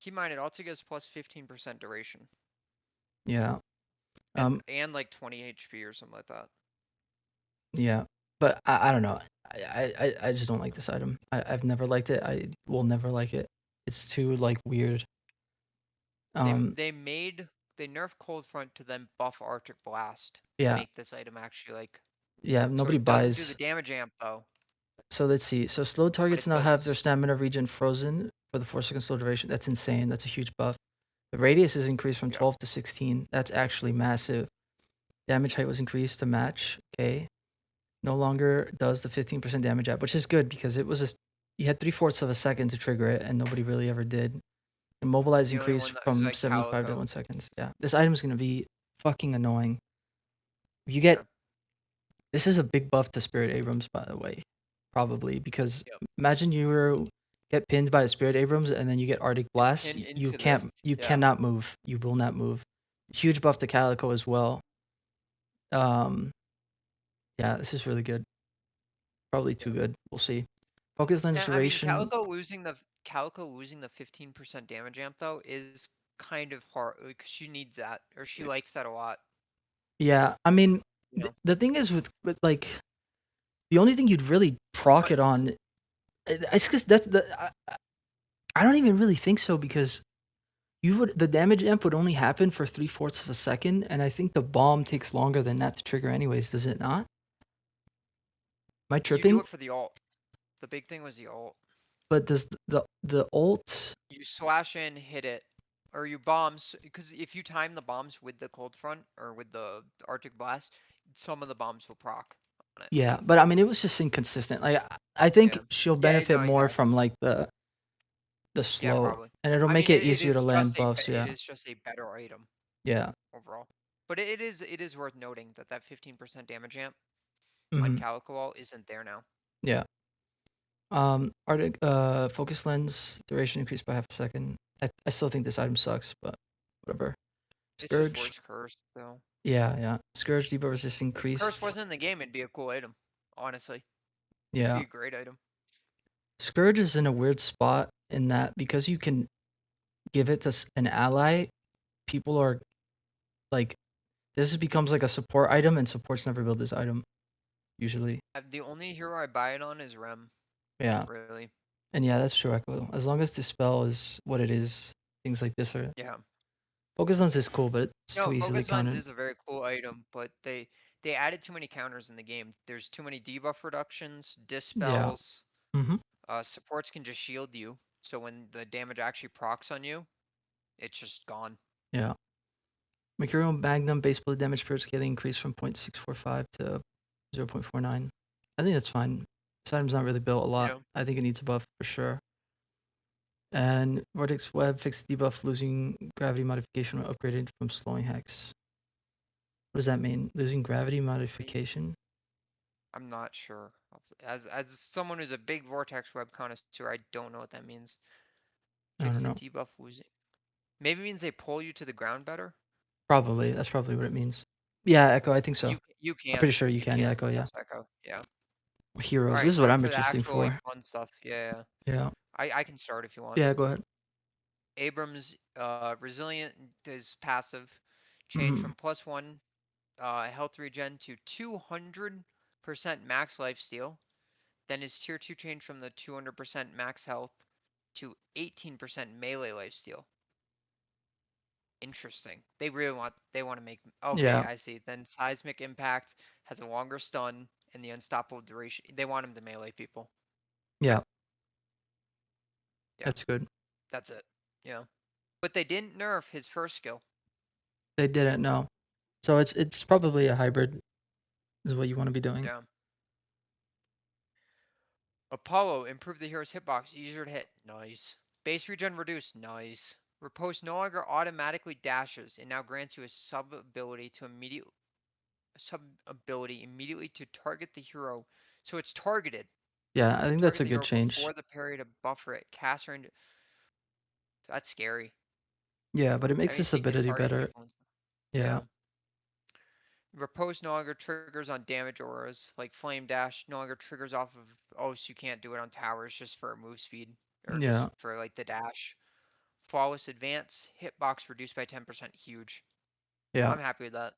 Keep in mind, it also gives plus 15% duration, Yeah. and like 20 HP or something like that. Yeah, but I don't know. I just don't like this item. I've never liked it. I will never like it. It's too like weird. They nerfed Cold Front to then buff Arctic Blast to Yeah, make this item actually like. yeah. So Nobody it doesn't do the buys. damage amp though, So let's see. So slow but targets it now does have their this. stamina regen frozen for the 4 second slow duration. That's insane. That's a huge buff. The radius is increased from Yeah. 12 to 16. That's actually massive. Damage height was increased to match. Okay. No longer does the 15% damage app, which is good because it was just you had 3/4 of a second to trigger it, and nobody really ever did. Immobilize The only increased one that is from like 75 to Calico. 1 seconds. Yeah, this item is gonna be fucking annoying. You Yeah. get this is a big buff to Spirit Abrams, by the way, probably because Yep. imagine you were get pinned by a Spirit Abrams and then you get Arctic Blast. And You into this. can't, you Yeah. cannot move. You will not move. Huge buff to Calico as well. Um, yeah, this is really good. Probably too good. We'll see. Focus lens Yeah, I mean duration. Calico losing the 15% damage amp though is kind of hard because she needs that or she likes that a lot. Yeah, I mean, You know. the thing is with like the only thing you'd really proc But it on, it's because that's the I don't even really think so because the damage amp would only happen for 3/4 of a second, and I think the bomb takes longer than that to trigger anyways. Does it not? Am I you do tripping? it for the ult. The big thing was the ult. But does the ult? You slash in, hit it, or you bombs because if you time the bombs with the cold front or with the Arctic blast, some of the bombs will proc on it. Yeah, but I mean, it was just inconsistent. Like I think Yeah. she'll Yeah. benefit No. more Exactly. from like the Yeah. slow, Probably. and it'll I make mean, it it easier to is land just buffs. it Yeah, is just a better item yeah. overall. But it is worth noting that that 15% damage amp on Hmm. Calico ult isn't there now. Yeah. Arctic focus lens duration increased by half a second. I still think this item sucks, but whatever. It's just Scourge. worse curse though. Yeah, yeah. Scourge debuff resist If curse increased. wasn't in the game, it'd be a cool item. Honestly, it'd be Yeah. a great item. Scourge is in a weird spot in that because you can give it to an ally, people are like, this becomes like a support item, and supports never build this item, usually. The only hero I buy it on is Rem. Yeah. Really. And yeah, that's true, Echo. As long as the spell is what it is, things like this are Yeah. Focus Lens is cool, but it's too No, easily Focus Lens countered. is a very cool item, but they added too many counters in the game. There's too many debuff reductions, Yeah. dispels. Mm-hmm. Supports can just shield you, so when the damage actually procs on you, it's just gone. Yeah. Mercurial Magnum base bullet damage per scaling increased from 0.645 to 0.49. I think that's fine. This item's not really built a lot. Yeah. I think it needs a buff for sure. And Vortex Web fixed debuff losing gravity modification when upgraded from slowing hex. What does that mean? Losing gravity modification? I'm not sure. As someone who's a big Vortex Web connoisseur, I don't know what that means. I don't Fix the know. debuff losing. Maybe it means they pull you to the ground better. Probably. That's probably what it means. Yeah, Echo, I think so. You I'm pretty can. sure you You can. Yeah, can. Echo, yeah. Yes, Echo. Yeah. All Heroes. This right, is what time I'm for the interested actual like for. fun stuff. Yeah. Yeah. I can start if you want. Yeah, go ahead. Abrams resilient is passive. Change Mm-hmm. from +1 health regen to 200% max lifesteal. Then his tier 2 change from the 200% max health to 18% melee lifesteal. Interesting. They want to make okay, Yeah. I see. Then seismic impact has a longer stun and the unstoppable duration. They want him to melee people. Yeah. Yeah, That's good. that's it. Yeah. But they didn't nerf his first skill. They didn't know. So it's probably a hybrid is what you want to be doing. Yeah. Apollo improved the hero's hitbox, easier to hit. Nice. Base regen reduced. Nice. Riposte no longer automatically dashes and now grants you a sub ability immediately to target the hero. So it's targeted. Yeah, I think that's Target a the good hero change. before the parry to buffer it. Caster into that's scary. Yeah, but it That makes means this he can ability target better. people and stuff. Yeah. Yeah. Riposte no longer triggers on damage auras, like Flame Dash no longer triggers off of oh, so you can't do it on towers just for move speed. Or just Yeah. for like the dash. Flawless advance, hitbox reduced by 10%. Huge. Yeah. I'm happy with that.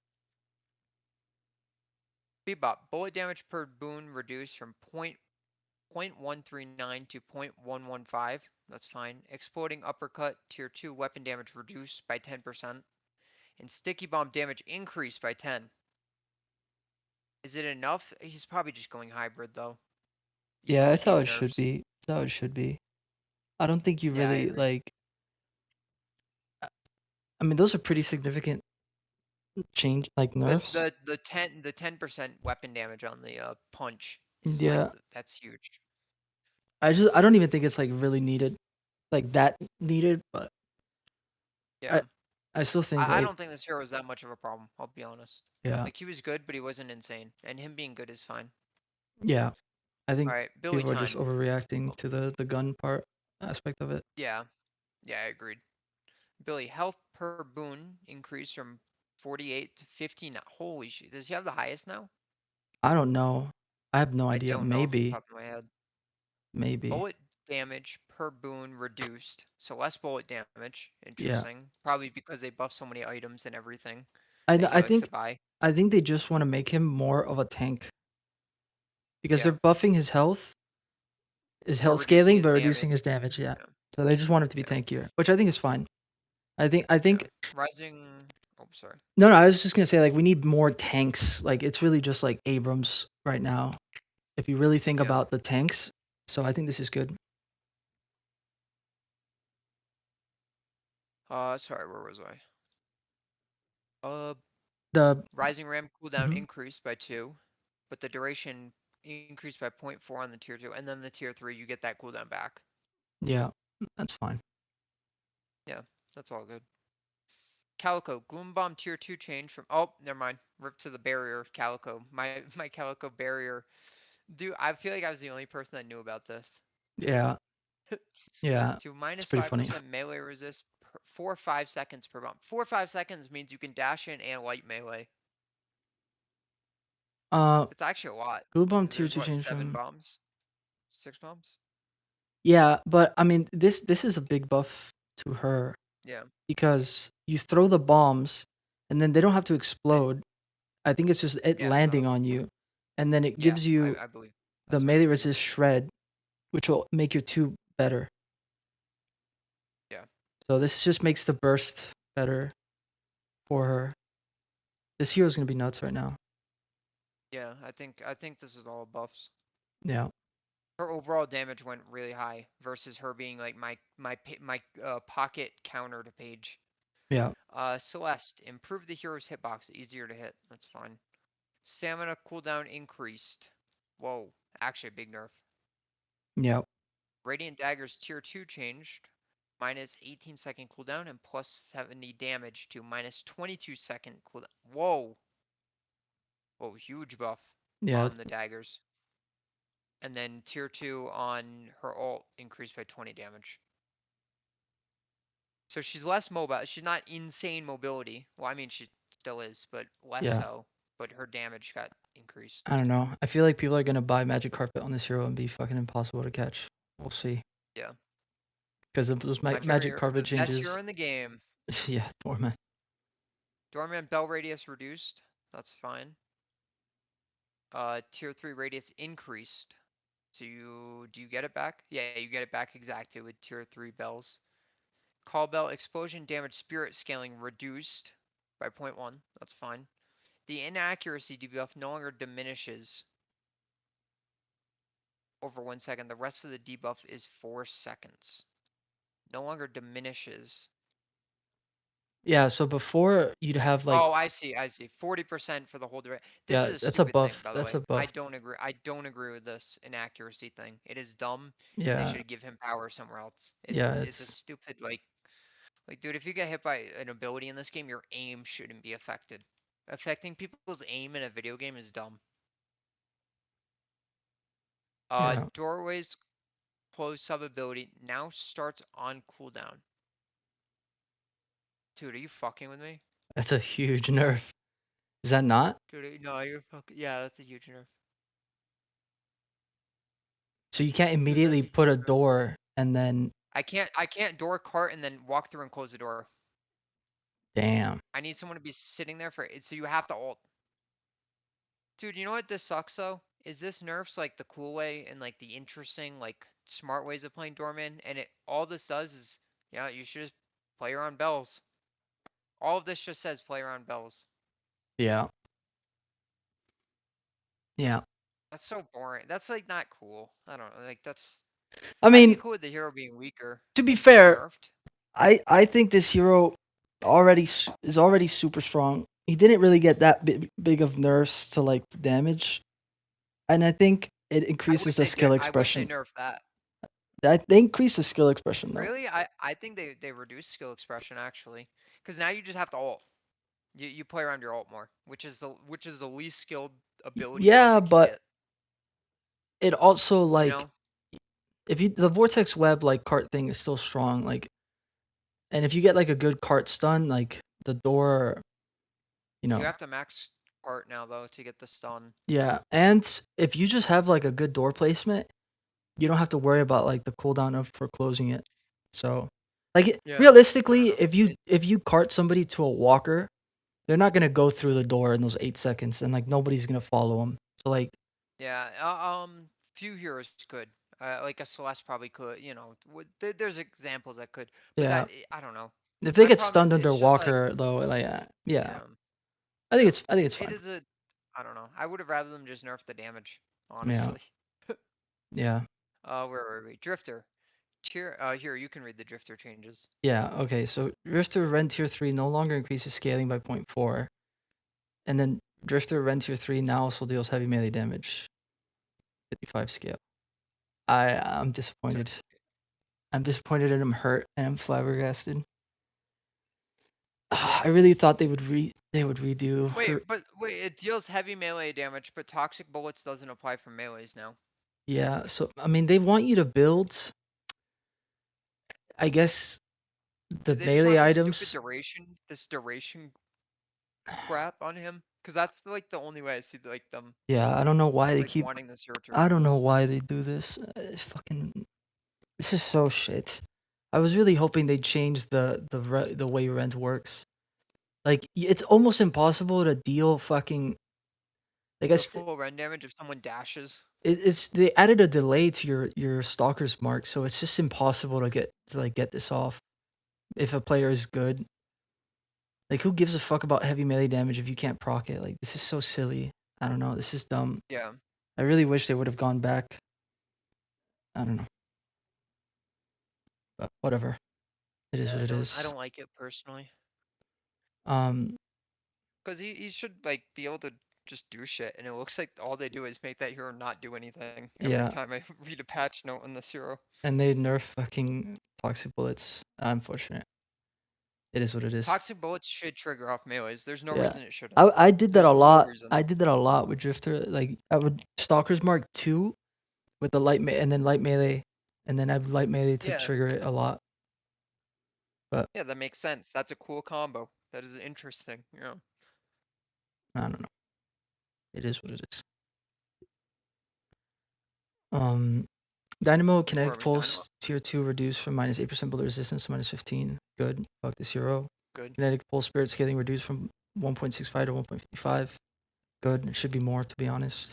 Bebop, bullet damage per boon reduced from 0.139 to 0.115. That's fine. Exploding uppercut, tier 2 weapon damage reduced by 10%. And sticky bomb damage increased by 10. Is it enough? He's probably just going hybrid though, Yeah, even with that's how these it should nerfs. be. That's how it should be. I don't think you Yeah, I really agree. like I mean those are pretty significant change like The nerfs. the the 10% weapon damage on the punch is like Yeah. that's huge. I don't even think it's like really needed. Like that needed, but I Yeah. I still think I like don't think this hero is that much of a problem, I'll be honest. yeah. Like he was good, but he wasn't insane. And him being good is fine. Yeah. I think Alright, Billy people are just time. overreacting to the gun part aspect of it. Yeah. Yeah, I agreed. Billy, health per boon increased from 48 to 15. Holy shit. Does he have the highest now? I don't know. I have no I idea. don't know off the Maybe. top of my head. Maybe. Bullet damage per boon reduced. So less bullet damage. Yeah. Interesting. Probably because they buff so many items and everything I that kn- he I likes to think buy. I think they just want to make him more of a tank because Yeah. they're buffing his But health reducing scaling but his reducing his damage. damage, yeah. Yeah. So they just want him to be Yeah. tankier, which I think is fine. I Yeah. think Rising. Oh, sorry. no, I was just going to say like we need more tanks. Like it's really just like Abrams right now if you really think Yeah. about the tanks. So I think this is good. Sorry, where was I? Uh, The Rising Ram cooldown mhm, increased by 2, but the duration increased by 0.4 on the tier 2, and then the tier 3, you get that cooldown back. yeah, that's fine. Yeah, that's all good. Calico, Gloom Bomb tier 2 change from, oh, never mind. Rip to the barrier of Calico. My Calico barrier. Dude, I feel like I was the only person that knew about this. Yeah. Yeah. To It's minus pretty funny. 5% melee resist for 5 seconds per bomb. 4 or 5 seconds means you can dash in and light melee. Uh It's actually a lot. Blue Bomb Because tier there's 2 what, change 7 from bombs? 6 bombs? yeah, but I mean this is a big buff to her Yeah. because you throw the bombs and then they don't have to And explode. I think it's just it yeah, no. landing on you, and then it Yeah, gives you I believe the that's what I melee believe. resist shred, which will make your two better. Yeah. So this just makes the burst better for her. This hero's gonna be nuts right now. Yeah, I think this is all buffs. Yeah, Her overall damage went really high versus her being like my pocket counter to Page. yeah, Celeste, improve the hero's hitbox, easier to hit. That's fine. Stamina cooldown increased. Whoa, actually a big nerf. yeah. Radiant Daggers tier 2 changed. Minus 18-second cooldown and plus 70 damage to minus 22-second cooldown. Whoa. Whoa, huge buff Yeah, on the daggers. And then tier 2 on her ult increased by 20 damage. So she's less mobile. She's not insane mobility. Well, I mean, she still is, but less yeah. so. But her damage got increased. I don't know. I feel like people are gonna buy Magic Carpet on this hero and be fucking impossible to catch. We'll see. Yeah. Because of those My favorite Magic hero, Carpet the best changes. hero in the game. Yeah, Torment. Dormant Bell radius reduced. That's fine. Tier 3 radius increased. So do you get it back? Yeah, you get it back exactly with tier 3 bells. Call bell explosion damage spirit scaling reduced by 0.1. That's fine. The inaccuracy debuff no longer diminishes over 1 second. The rest of the debuff is 4 seconds. No longer diminishes. Yeah, so before you'd have like, Oh, I see. I see. 40% for the whole duration. This yeah, is a that's a stupid thing, buff. by the That's way. a I buff. don't agree. I don't agree with this inaccuracy thing. It is dumb, and they Yeah, should give him power somewhere else. yeah, It's a it's stupid like dude. If you get hit by an ability in this game, your aim shouldn't be affected. Affecting people's aim in a video game is dumb. yeah, Doorways close sub ability now starts on cooldown. Dude, are you fucking with me? that's a huge nerf. Is that not? Dude, no, you're fucking. Yeah, that's a huge nerf. So you can't Dude, that's immediately a put huge a nerf. door and then I can't door cart and then walk through and close the door. damn. I need someone to be sitting there for it, so you have to ult. Dude, you know what this sucks though? Is this nerfs like the cool way and like the interesting, like smart ways of playing Doorman, and it all this does is, yeah, you should just play around bells. All of this just says play around bells. Yeah, yeah. That's so boring. That's like not cool. I don't know. Like that's I I'd be mean, cool with the hero being weaker, to be like fair, nerfed. I think this hero is already super strong. He didn't really get that big of nerfs to like the damage, and I think it I increases wish the they did. skill I wish they expression. nerfed that. They increase the skill expression though. Really? I think they reduced skill expression actually, because now you just have to ult. You play around your ult more, which is the least skilled ability Yeah, Dorman can but get. it also You like know, if you the vortex web like cart thing is still strong like, and if you get like a good cart stun like the door, you you know, have to max part now though to get the stun. yeah, and if you just have like a good door placement, you don't have to worry about like the cooldown of for closing it. So like Yeah. I don't realistically, know. if you cart somebody to a walker, they're not gonna go through the door in those 8 seconds, and like nobody's gonna follow them. So like Yeah. Few heroes could. Like a Celeste probably could. There's examples that could, but yeah, I don't know. if they My get problem stunned is under it's just like walker though, like yeah, yeah, I think yeah. it's It fine. is a I don't know. I would have rather them just nerf the damage, Yeah, honestly. yeah. Where were we? Drifter. Here you can read the Drifter changes. Yeah, okay, so Drifter Ren Tier 3 no longer increases scaling by 0.4, and then Drifter Ren Tier 3 now also deals heavy melee damage, 55 scale. I'm So disappointed. I'm disappointed and I'm hurt and I'm flabbergasted. I really thought they would redo her. wait, it deals heavy melee damage, but toxic bullets doesn't apply for melees now. Yeah, so I mean they want you to build, I guess, Do the they just melee want this stupid items. duration crap on him? Because that's like the only way I see like them Yeah, I don't know why they like keep. wanting this hero to I don't know exist. why they do this. It's fucking. This is so shit. I was really hoping they'd change the way rent works. Like it's almost impossible to deal fucking. Like I The s full run damage if someone dashes. It's they added a delay to your stalker's mark, so it's just impossible to get this off if a player is good. Like, who gives a fuck about heavy melee damage if you can't proc it? Like, this is so silly. I don't know. This is dumb. Yeah. I really wish they would have gone back. I don't know, but whatever. It is Yeah, what it I is. don't like it personally. Um, Because he should like be able to just do shit, and it looks like all they do is make that hero not do anything every yeah, time I read a patch note on this hero. and they nerf fucking toxic bullets. Unfortunate. It is what it is. Toxic bullets should trigger off melees. There's no Yeah. reason it shouldn't. I did that There's a no lot. reason. I did that a lot with Drifter. Like, I would Stalker's Mark 2 with the and then light melee, and then I have light melee to Yeah, trigger it a lot. But yeah, that makes sense. That's a cool combo. That is interesting. Yeah. I don't know. It is what it is. Dynamo Kinetic Or Dynamo. Pulse Tier 2 reduced from -8% bullet resistance to -15. Good. Fuck this hero. Good. Kinetic Pulse Spirit Scaling reduced from 1.65 to 1.55. Good. It should be more, to be honest.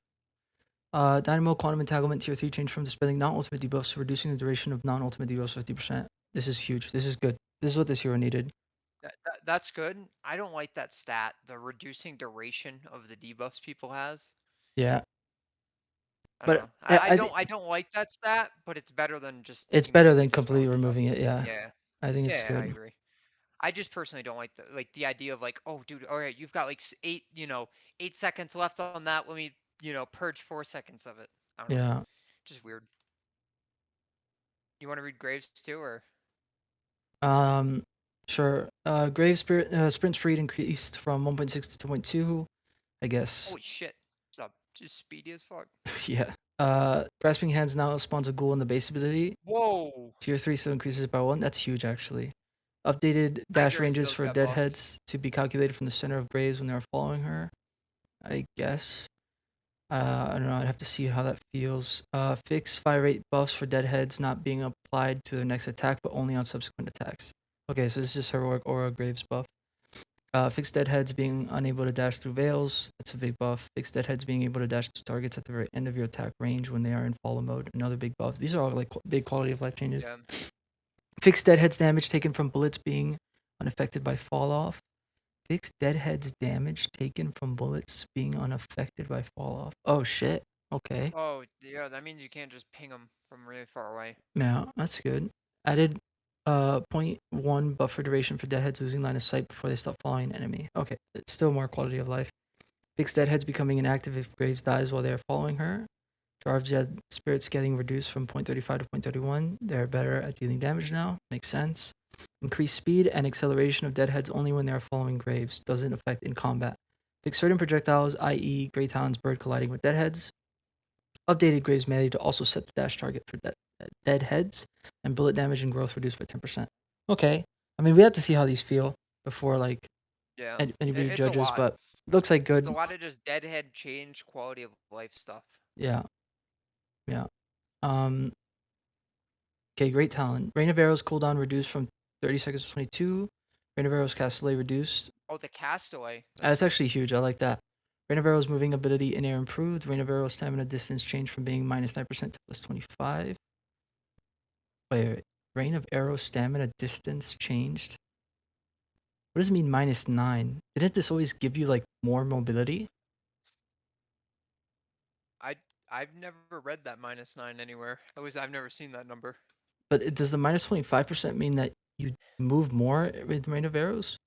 Dynamo Quantum Entanglement Tier 3 changed from dispelling non-ultimate debuffs to reducing the duration of non-ultimate debuffs 50%. This is huge. This is good. This is what this hero needed. That's good. I don't like that stat, the reducing duration of the debuffs people has. Yeah. I don't But know. I I don't like that stat, but it's better than just it's better completely than completely dispelling the buff. removing it. Yeah. Yeah. I think it's Yeah, I good. agree. I just personally don't like the idea of like, oh, dude, all right, you've got like 8 seconds left on that. Let me, purge 4 seconds of it. I don't know. Yeah. Just weird. You want to read Graves too, or Um, sure. Grave Spirit sprint speed increased from 1.6 to 2.2. I guess. holy shit, stop, just speedy as fuck. Yeah. Grasping Hands now spawns a ghoul in the base ability. Whoa, Tier 3 still increases by 1. That's huge, actually. Updated dash Nightmare ranges skills for got buffed. deadheads to be calculated from the center of graves when they are following her. I guess. I don't know. I'd have to see how that feels. Fix fire rate buffs for deadheads not being applied to their next attack, but only on subsequent attacks. Okay, so this is heroic aura graves buff. Fixed deadheads being unable to dash through veils. That's a big buff. Fixed deadheads being able to dash to targets at the very end of your attack range when they are in follow mode. Another big buff. These are all like big quality of life changes. Yeah. Fixed deadheads damage taken from bullets being unaffected by fall off. Fixed deadheads damage taken from bullets being unaffected by fall off. Oh shit. Okay. Oh, yeah. That means you can't just ping them from really far away. Yeah, that's good. Added point 0.1 buffer duration for deadheads losing line of sight before they stop following an enemy. Okay, it's still more quality of life. Fixed deadheads becoming inactive if Graves dies while they are following her. Charge dead spirits getting reduced from 0.35 to 0.31. They're better at dealing damage now. Makes sense. Increased speed and acceleration of deadheads only when they are following Graves. Doesn't affect in combat. Fix certain projectiles, i.e. Grey Talon's bird colliding with deadheads. Updated Graves melee to also set the dash target for deadheads. And bullet damage and growth reduced by 10%. Okay. I mean, we have to see how these feel before like Yeah. anybody It's a judges, lot. but looks like It's a good. lot of just deadhead change quality of life stuff. Yeah. Yeah. Um, Okay, Great Talon. Rain of Arrows cooldown reduced from 30 seconds to 22. Rain of Arrows cast delay reduced. Oh, the castaway. That's That's good. actually huge. I like that. Rain of Arrows moving ability in air improved. Rain of Arrows stamina distance changed from being -9% to +25. Wait. Rain of Arrows stamina distance changed? What does it mean -9? Didn't this always give you like more mobility? I I've never read that -9 anywhere. I've never seen that number. But does the -25% mean that you move more with Rain of Arrows?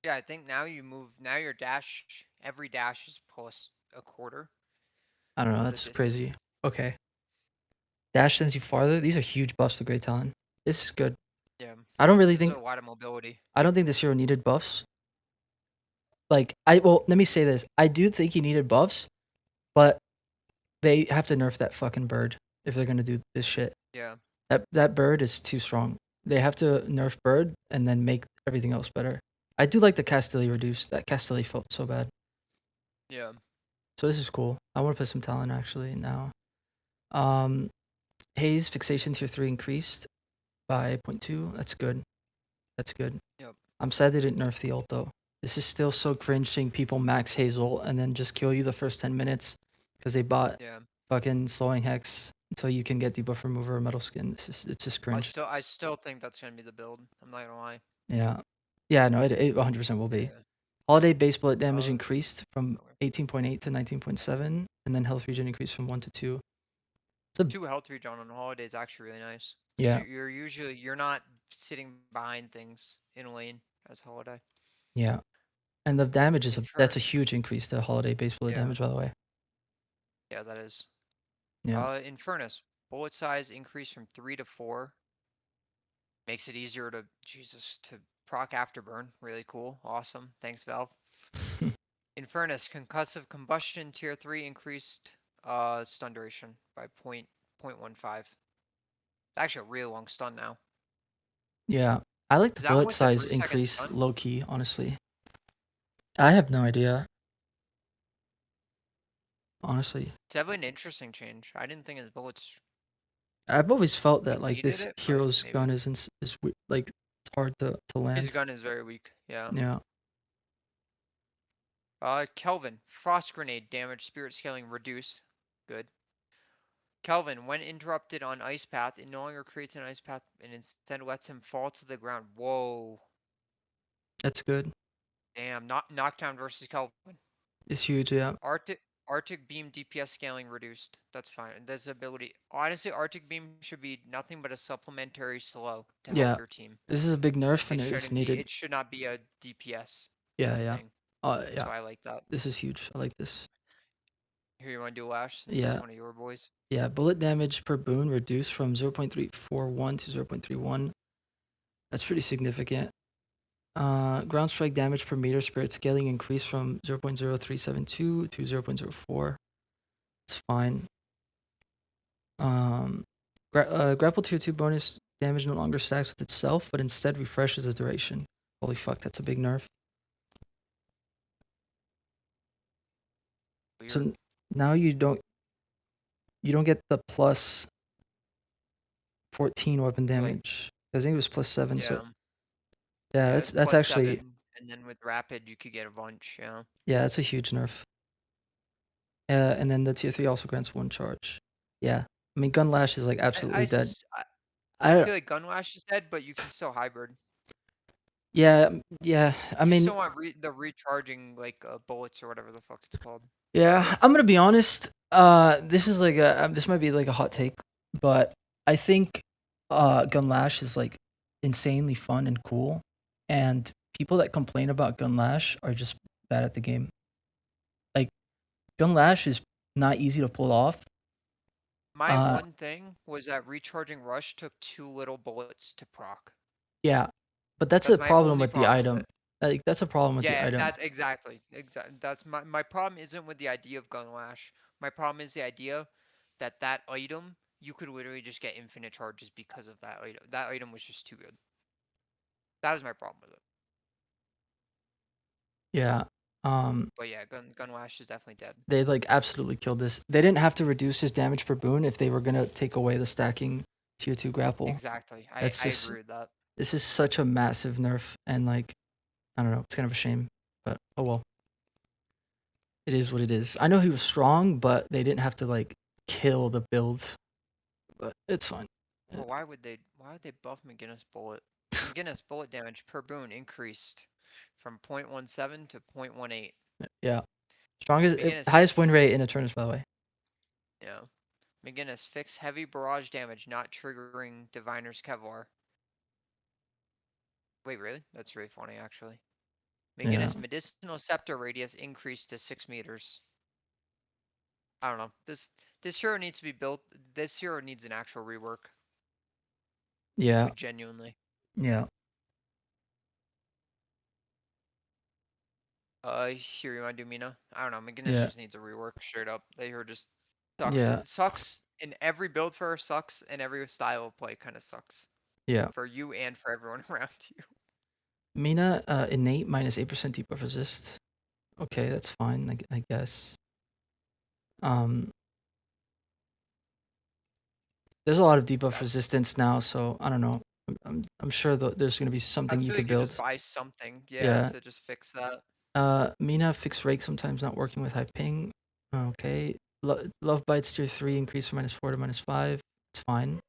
Yeah, I think now you move. Now your dash. Every dash is plus a quarter I don't know. of the That's crazy. distance. Okay. Dash sends you farther. These are huge buffs to Great Talon. This is good. Yeah, I don't really gives it think a lot of mobility. I don't think this hero needed buffs. Let me say this. I do think he needed buffs, but they have to nerf that fucking bird if they're gonna do this shit. Yeah, That bird is too strong. They have to nerf bird and then make everything else better. I do like the Castelli reduced. That Castelli felt so bad. yeah, So this is cool. I want to put some talent actually now. Um, Haze fixation tier 3 increased by 0.2. That's good. That's good. yep. I'm sad they didn't nerf the ult though. This is still so cringe seeing people max Hazel and then just kill you the first 10 minutes because they bought Yeah. fucking slowing hex until you can get debuff remover or metal skin. It's just cringe. I still think that's gonna be the build. I'm not gonna lie. Yeah. Yeah, no, it 100% will be. Yeah. Holiday base bullet damage Uh, increased from okay. 18.8 to 19.7, and then health regen increased from 1 to 2. It's a 2 health regen on holiday is actually really nice because yeah, you're not sitting behind things in a lane as holiday. yeah. And the damage is that's a Infernus. huge increase to holiday base bullet Yeah. damage, by the way. Yeah, that is. Yeah. Infernus. Bullet size increased from 3 to 4. Makes it easier to to proc afterburn. Really cool. Awesome. Thanks, Valve. Infernus. Concussive combustion tier 3 increased stun duration by 0.15. Actually a really long stun now. Yeah. I like the Is that bullet with the size 3-second increase stun? low key, honestly. I have no idea, honestly. It's definitely an interesting change. I didn't think his bullets I've always felt that like like needed this it, but hero's gun maybe. is like it's hard to His land. gun is very weak. Yeah. Yeah. Kelvin. Frost grenade damage spirit scaling reduced. Good. Kelvin, when interrupted on ice path, it no longer creates an ice path and instead lets him fall to the ground. Whoa. That's good. Damn. Knockdown versus Kelvin. It's huge, yeah. Arctic beam DPS scaling reduced. That's fine. This ability. Honestly, Arctic beam should be nothing but a supplementary slow to help Yeah. your team. This is a big nerf and It it is shouldn't be. needed. It should not be a DPS Yeah, yeah. thing. Yeah. So I like that. This is huge. I like this. Here, you want to do Lash since it's Yeah. one of your boys? Yeah, bullet damage per boon reduced from 0.341 to 0.31. That's pretty significant. Ground strike damage per meter spirit scaling increased from 0.0372 to 0.04. It's fine. Grapple tier 2 bonus damage no longer stacks with itself, but instead refreshes the duration. Holy fuck, that's a big nerf. So Weird. now you don't get the plus 14 weapon So like, damage. I think it was plus 7, so yeah, yeah, yeah, that's it's that's plus actually 7, and then with rapid you could get a bunch. Yeah. yeah, that's a huge nerf. And then the tier 3 also grants 1 charge. Yeah. I mean, Gun Lash is like absolutely dead. I I feel like Gunlash is dead, but you can still hybrid. yeah, yeah. I You mean, still want the recharging like bullets or whatever the fuck it's called. yeah, I'm gonna be honest. This is like this might be like a hot take, but I think Gun Lash is like insanely fun and cool, and people that complain about Gun Lash are just bad at the game. Like Gun Lash is not easy to pull off. My Uh, one thing was that recharging rush took too little bullets to proc. yeah, but that's a That's my problem only with the problem with item. it. Like that's a problem with the Yeah, item. that's exactly. That's my problem isn't with the idea of Gunlash. My problem is the idea that that item you could literally just get infinite charges because of that item. That item was just too good. That was my problem with it. Yeah. But yeah, Gunlash is definitely dead. They like absolutely killed this. They didn't have to reduce his damage per boon if they were gonna take away the stacking tier 2 grapple. Exactly. That's I just agree with that. this is such a massive nerf and like I don't know, it's kind of a shame. But oh well. It is what it is. I know he was strong, but they didn't have to like kill the build. But it's fine. But why would they buff McGinnis bullet? McGinnis bullet damage per boon increased from 0.17 to 0.18. Yeah. Strongest McGinnis highest fix win rate in Eternus, by the way. yeah. McGinnis fix heavy barrage damage not triggering Diviner's Kevlar. Wait, really? That's really funny actually. Yeah. McGinnis medicinal scepter radius increased to 6 meters. I don't know. This hero needs to be built. This hero needs an actual rework. Yeah. Like genuinely. Yeah. Here you wanna do Mina? I don't know. McGinnis Yeah. just needs a rework straight up. They hero just sucks. Yeah. Sucks in every build for her. Sucks in every style of play. Kind of sucks Yeah. for you and for everyone around you. Mina innate minus 8% debuff resist. Okay, that's fine, I guess. Um there's a lot of debuff That's resistance now, so I don't know. I'm sure there's gonna be I something you feel could like you just build. buy something, yeah, Yeah. to just fix that. Mina fixed rake sometimes not working with high ping. Okay. Love bites tier 3 increase from -4 to -5. It's fine.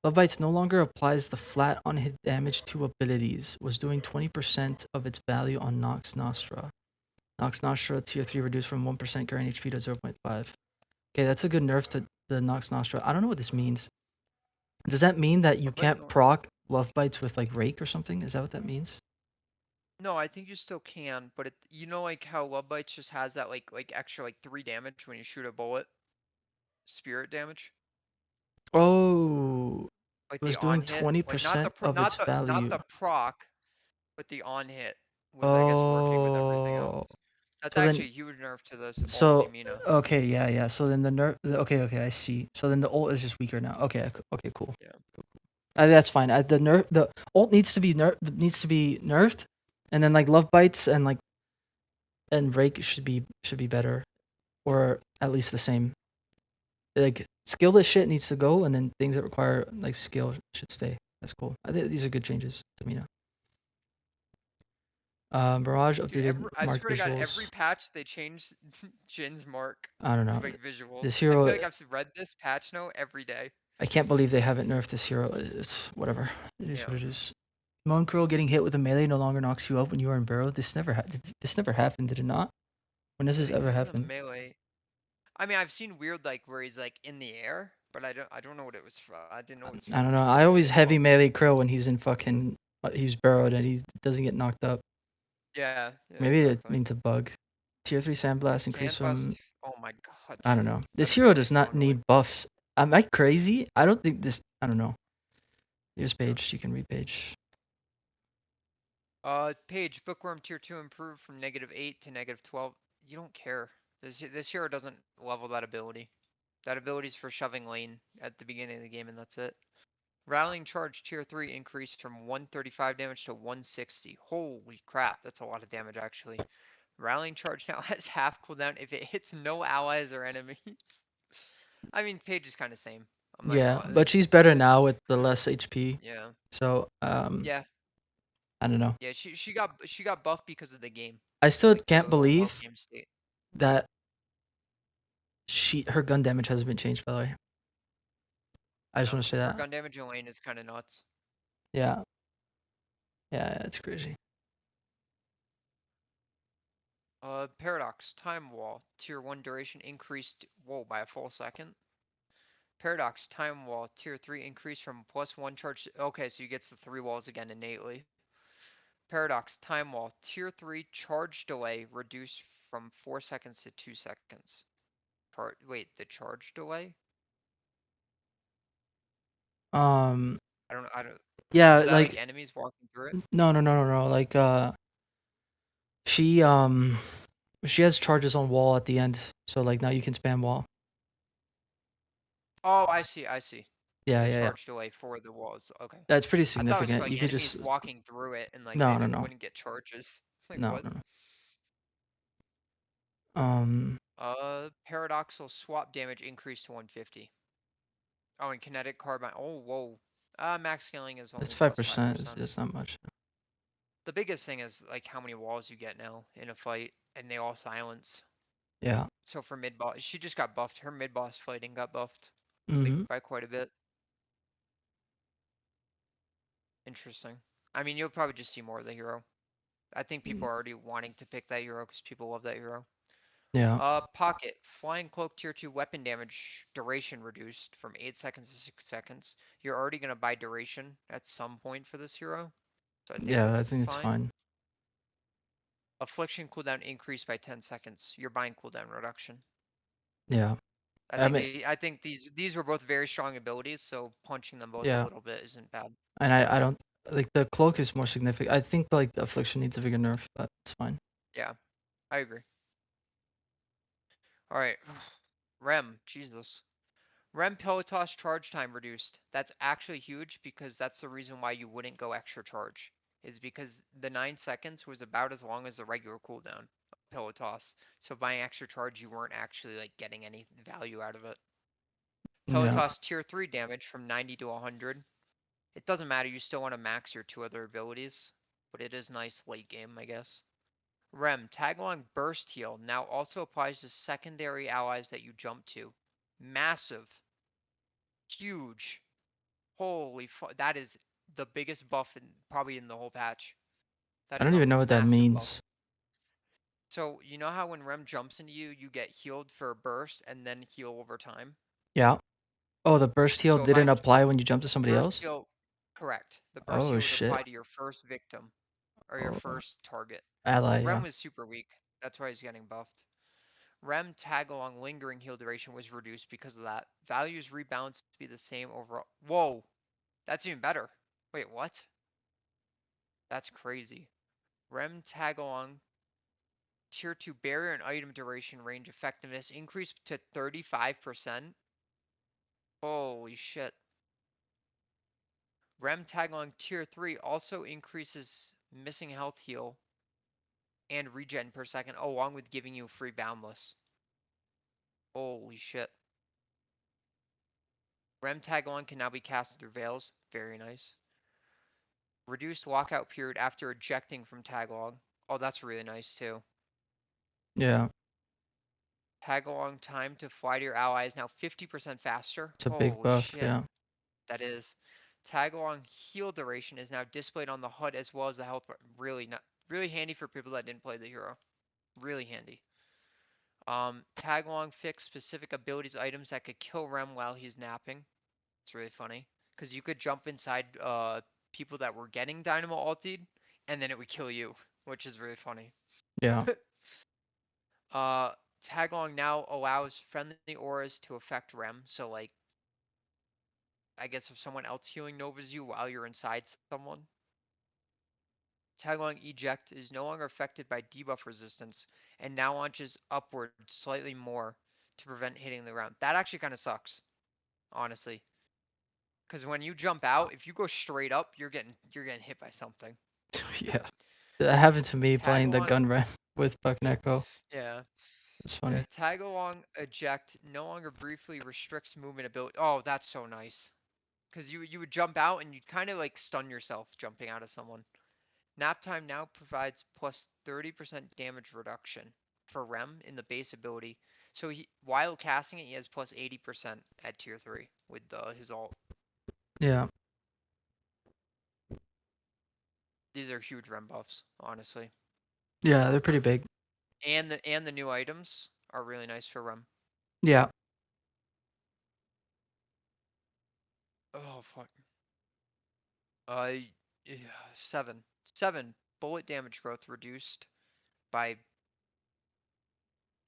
Love bites no longer applies the flat unhit damage to abilities. Was doing 20% of its value on Nox Nostra. Nox Nostra tier 3 reduced from 1% current HP to 0.5. Okay, that's a good nerf to the Nox Nostra. I don't know what this means. Does that mean that you Love Bite can't no. proc love bites with like rake or something? Is that what that means? No, I think you still can, but you know like how Love Bites just has that like extra like 3 damage when you shoot a bullet? Spirit damage? Oh, Like it the was on doing hit? Like not the 20% pro of its not value. the proc, but the on hit was I guess working with everything Oh, else. That's so then, actually a huge nerf to this so Ultimina. okay, yeah, yeah. So then the nerf. Okay, okay, I see. So then the ult is just weaker now. Okay, okay, cool. Yeah. That's fine. The ult needs to be nerfed, and then like love bites and like and rake should be better, or at least the same. Like skillless shit needs to go, and then things that require like skill should stay. That's cool. I think these are good changes to me now. Mirage Dude, updated I mark swear to God, every visuals. patch they change Jin's mark, I don't know. like visuals. This I feel hero, like I've read this patch note every day. I can't believe they haven't nerfed this hero. It's whatever. It is Yeah. what it is. Monk getting hit with a melee no longer knocks you out when you are in barrel. This never happened, did it not? When does this Getting ever hit with a happen? melee. I mean, I've seen weird like where he's like in the air, but I don't know what it was for. I didn't know it was I from don't know. I changing always heavy hitbox. melee Krill when he's in fucking he's burrowed and he doesn't get knocked up. Yeah, yeah, Maybe it exactly. means a bug. Tier 3 sandblast increase Sandblast. from Oh my God, I don't know. that This hero ability is does so not need annoying. buffs. Am I crazy? I don't think this I don't know. Here's Yeah. page. You can read page. Page bookworm tier 2 improved from -8 to -12. You don't care. This hero doesn't level that ability. That ability's for shoving lane at the beginning of the game, and that's it. Rallying charge tier 3 increased from 135 damage to 160. Holy crap, that's a lot of damage actually. Rallying charge now has half cooldown if it hits no allies or enemies. I mean, Paige is kind of same. I'm not gonna Yeah, lie. but she's better now with the less HP. Yeah, So, yeah, I don't know. yeah. She got buffed because of the game, I still like the can't overall believe game state. that her gun damage hasn't been changed, by the way. I just No, want to say her that. gun damage in lane is kind of nuts. Yeah. Yeah, it's crazy. Paradox time wall tier 1 duration increased. Whoa, by a full second. Paradox time wall tier 3 increased from +1 charge. Okay, so you gets the 3 walls again innately. Paradox time wall tier 3 charge delay reduced from 4 seconds to 2 seconds. Wait, the charge delay? Um, I don't. yeah, Is that like like enemies walking through it? no. Like she she has charges on wall at the end. So like now you can spam wall. Oh, I see, I see. Yeah, The yeah, yeah. charge delay for the walls. Okay. That's pretty I thought it was for significant. like You could just enemies walking through it and like they no, no, didn't no. wouldn't get charges. Like No, what? no, no. Paradoxal swap damage increased to 150. Oh, and kinetic carbine. Oh, whoa. Max scaling is It's only plus 5%. 5%. It's not much. The biggest thing is like how many walls you get now in a fight, and they all silence. Yeah. So for mid boss, she just got buffed. Her mid boss fighting got buffed, like Mm-hmm. by quite a bit. Interesting. I mean, you'll probably just see more of the hero. I think people are already wanting to pick that hero because people love that hero. Yeah. Pocket. Flying Cloak tier 2 weapon damage duration reduced from 8 seconds to 6 seconds. You're already going to buy duration at some point for this hero. So I think Yeah, I that's think it's fine. fine. Affliction cooldown increased by 10 seconds. You're buying cooldown reduction. Yeah. I I think mean, I think these were both very strong abilities, so punching them both a yeah. little bit isn't bad. And I don't like the cloak is more significant. I think like the affliction needs a bigger nerf, but it's fine. Yeah, I agree. All right, Rem, Jesus. Rem Pilotos charge time reduced. That's actually huge because that's the reason why you wouldn't go extra charge. Is because the 9 seconds was about as long as the regular cooldown of Pilotos. So buying extra charge, you weren't actually like getting any value out of it. Yeah. Pilotos tier 3 damage from 90 to 100. It doesn't matter, you still want to max your 2 other abilities, but it is nice late game, I guess. Rem, Tagalong Burst Heal now also applies to secondary allies that you jump to. Massive. Huge. Holy fuck, that is the biggest buff probably in the whole patch. That I is don't a even know what that massive buff. means. So, you know how when Rem jumps into you, you get healed for a burst and then heal over time? Yeah. Oh, the burst heal So if I didn't apply when you jump to somebody burst else? heal, correct. The burst Oh heal would shit. apply to your first victim or your Oh, first target. ally, Rem yeah. was super weak. That's why he's getting buffed. Rem tag along lingering heal duration was reduced because of that. Values rebalanced to be the same overall. Whoa, that's even better. Wait, what? That's crazy. Rem tag along tier 2 barrier and item duration range effectiveness increased to 35%. Holy shit. Rem tag along tier 3 also increases missing health heal and regen per second, along with giving you free boundless. Holy shit. Rem tag along can now be casted through veils. Very nice. Reduced lockout period after ejecting from tagalong. Oh, that's really nice too. Yeah. Tagalong time to fly to your ally is now 50% faster. It's a big Holy buff, shit. yeah. That is. Tagalong heal duration is now displayed on the HUD as well as the health bar. Really not really handy for people that didn't play the hero. Really handy. Tagalong fix specific abilities items that could kill Rem while he's napping. It's really funny because you could jump inside people that were getting Dynamo ulted, and then it would kill you, which is really funny. Yeah. uh, Tagalong now allows friendly auras to affect Rem. So like, I guess if someone else healing novas you while you're inside someone, Tagalong eject is no longer affected by debuff resistance and now launches upward slightly more to prevent hitting the ground. That actually kind of sucks, honestly. Because when you jump out, if you go straight up, you're getting hit by something. Yeah. That happened to me Tag playing the along, gun run with fucking Echo. yeah, It's yeah. funny. Tag along eject no longer briefly restricts movement ability. Oh, that's so nice. Because you would jump out and you'd kind of like stun yourself jumping out of someone. Nap time now provides plus 30% damage reduction for Rem in the base ability. So while casting it, he has plus 80% at tier 3 with his ult. Yeah. These are huge Rem buffs, honestly. Yeah, they're pretty big. And the new items are really nice for Rem. Yeah. Oh fuck. Uh, yeah, 7 bullet damage growth reduced by, is